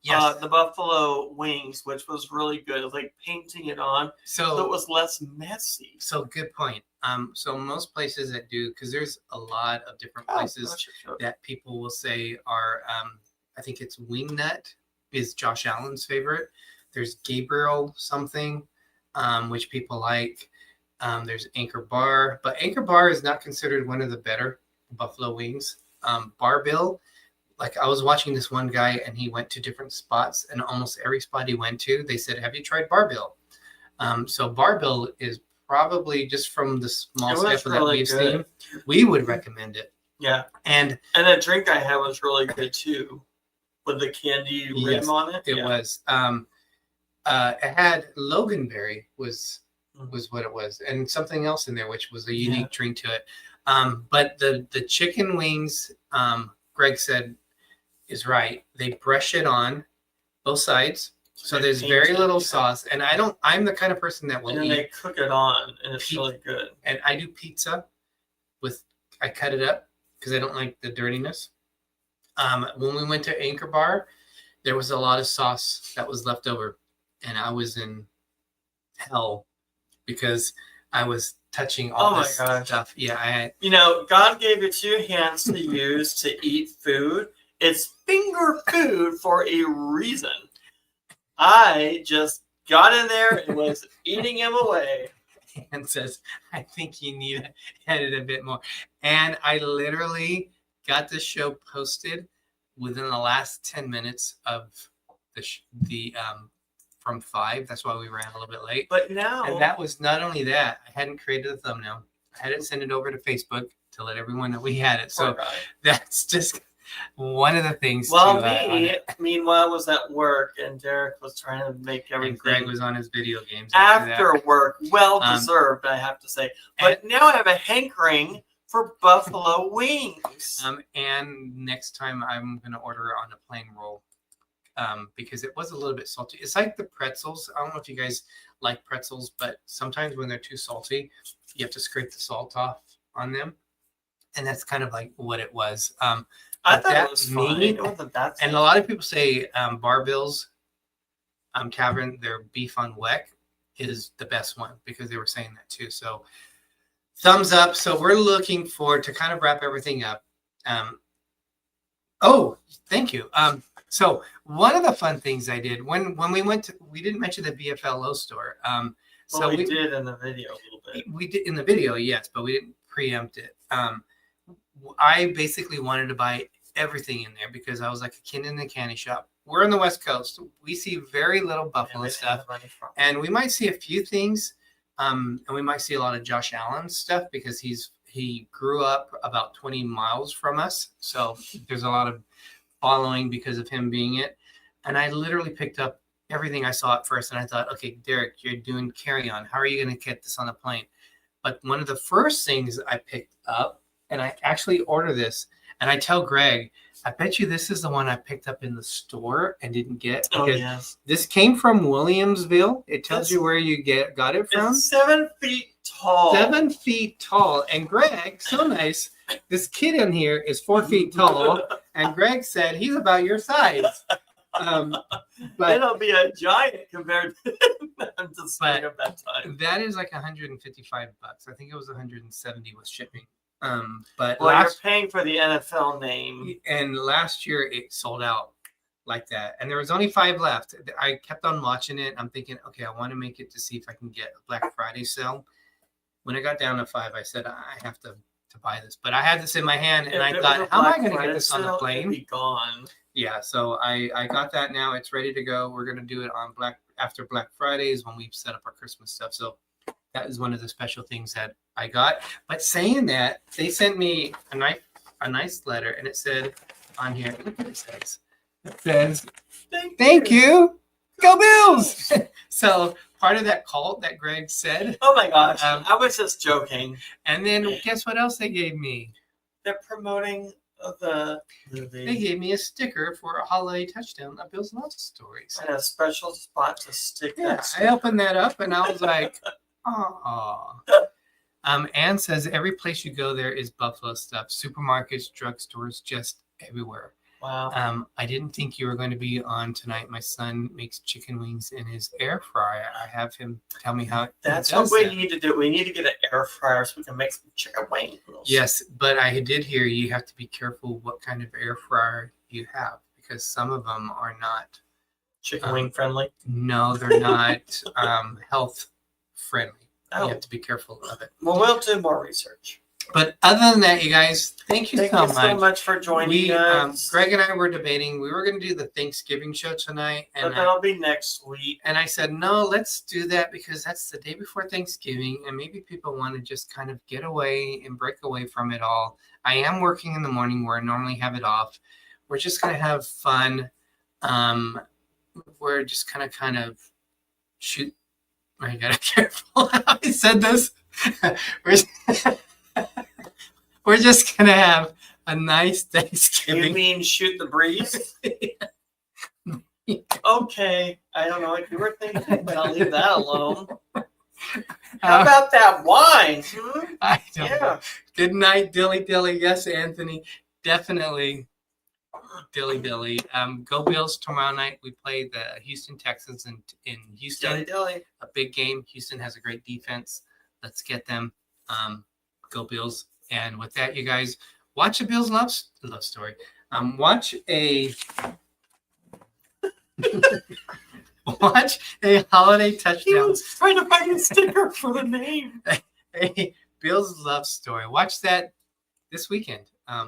the buffalo wings, which was really good. It was like painting it on, so it was less messy. So good point. So most places that do, because there's a lot of different places that people will say are, I think it's Wingnut is Josh Allen's favorite. There's Gabriel something, which people like. There's Anchor Bar, but Anchor Bar is not considered one of the better buffalo wings. Barbill, like I was watching this one guy and he went to different spots, and almost every spot he went to, they said, "Have you tried Barbill?" So Barbill is probably, just from the small sample that we've seen, we would recommend it. Yeah, and a drink I had was really good too, with the candy rim on it. It was. It had Loganberry was what it was, and something else in there, which was a unique drink to it. But the chicken wings, Greg said, is right. They brush it on both sides, so there's very little sauce. And I'm the kind of person that will eat. They cook it on, and it's really good. And I do pizza I cut it up because I don't like the dirtiness. When we went to Anchor Bar, there was a lot of sauce that was left over, and I was in hell because I was touching all this stuff. Yeah, God gave you 2 hands to use to eat food. It's finger food for a reason. I just got in there and was eating him away. And says, "I think you need to edit a bit more." And I literally got this show posted within the last 10 minutes of the from 5. That's why we ran a little bit late. But now, and that was not only that, I hadn't created a thumbnail. I hadn't sent it over to Facebook to let everyone know we had it. So that's just one of the things. Well, meanwhile, was at work, and Derek was trying to make everything. And Greg was on his video games after work. Well deserved, I have to say. But now I have a hankering for buffalo wings. And next time I'm going to order on a plain roll. Because it was a little bit salty. It's like the pretzels. I don't know if you guys like pretzels, but sometimes when they're too salty, you have to scrape the salt off on them. And that's kind of like what it was. I thought it was fine. It wasn't that salty. And a lot of people say Barbill's Tavern, their beef on weck is the best one, because they were saying that too. So thumbs up. So we're looking forward to kind of wrap everything up. Thank you. So one of the fun things I did when we didn't mention the BFLO store. So we did in the video a little bit. We did in the video, yes, but we didn't preempt it. I basically wanted to buy everything in there because I was like a kid in a candy shop. We're on the West Coast. We see very little buffalo stuff, and we might see a few things, and we might see a lot of Josh Allen stuff because he grew up about 20 miles from us. So there's a lot of following because of him being it. And I literally picked up everything I saw at first, and I thought, okay, Derek, you're doing carry-on. How are you going to get this on the plane? But one of the first things I picked up, and I actually ordered this, and I tell Greg, I bet you this is the one I picked up in the store and didn't get. Because this came from Williamsville. It tells you where you got it from. It's 7 feet tall. 7 feet tall. And Greg, so nice, this kid in here is 4 feet tall. And Greg said he's about your size. But it'll be a giant compared to the spring of that time. that is like $155. I think it was 170 with shipping. But Well, you're paying for the NFL name. and last year it sold out like that, and there was only 5 left. I kept on watching it. I'm thinking, okay, I want to make it to see if I can get a Black Friday sale. When it got down to 5, I said I have to buy this, but I had this in my hand, and If I it thought, was a how am I Black going to Friday get this on the sale, plane? it'd be gone. Yeah, so I got that now. It's ready to go. We're going to do it on after Black Friday is when we set up our Christmas stuff. So that is one of the special things that I got. But saying that, they sent me a nice letter, and it said on here, look what it says. It says, thank you. Go Bills. So part of that cult that Greg said. Oh my gosh, I was just joking. And then guess what else they gave me? They're promoting the movie. They gave me a sticker for a holiday touchdown of Bill's Love Stories. And a special spot to stick Yeah, that. I opened that up and I was like, oh. Anne says every place you go there is Buffalo stuff. Supermarkets, drugstores, just everywhere. Wow. I didn't think you were going to be on tonight. My son makes chicken wings in his air fryer. I have him tell me how. That's what we need to do. We need to get an air fryer so we can make some chicken wings. Yes, but I did hear you have to be careful what kind of air fryer you have because some of them are not chicken wing friendly. No, they're not health friendly. Oh. You have to be careful of it. Well, we'll do more research. But other than that, you guys, thank you so much for joining us. Greg and I were debating. We were going to do the Thanksgiving show tonight, but that'll be next week. And I said, no, let's do that because that's the day before Thanksgiving, and maybe people want to just kind of get away and break away from it all. I am working in the morning where I normally have it off. We're just going to have fun. We're just kind of shoot. I gotta be careful how I said this. We're just gonna have a nice Thanksgiving. You mean shoot the breeze? Okay, I don't know what you were thinking, but I'll leave that alone. How about that wine? I don't know. Good night, Dilly Dilly. Yes, Anthony, definitely. Dilly Dilly. Go Bills tomorrow night. We play the Houston Texans in Houston. Dilly Dilly. A big game. Houston has a great defense. Let's get them. Go Bills. And with that, you guys, watch a Bills love story. Watch a holiday touchdown. He was trying to find a sticker for the name. A Bills love story. Watch that this weekend. And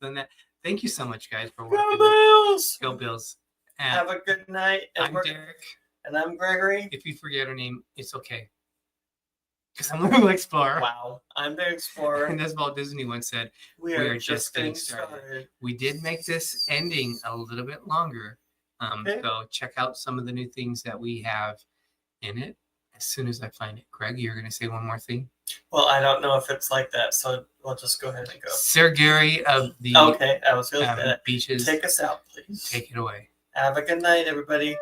then that. Thank you so much, guys, for watching. Go Bills! Go Bills. Have a good night. I'm Derek. And I'm Gregory. If you forget our name, it's okay. Because I'm Little Explorer. Wow. I'm the Explorer. And as Walt Disney once said, we are just getting started. We did make this ending a little bit longer. So check out some of the new things that we have in it as soon as I find it. Greg, you're going to say one more thing? Well, I don't know if it's like that, so we'll just go ahead and go. Sir Gary of the I was really good. Beaches. Take us out, please. Take it away. Have a good night, everybody.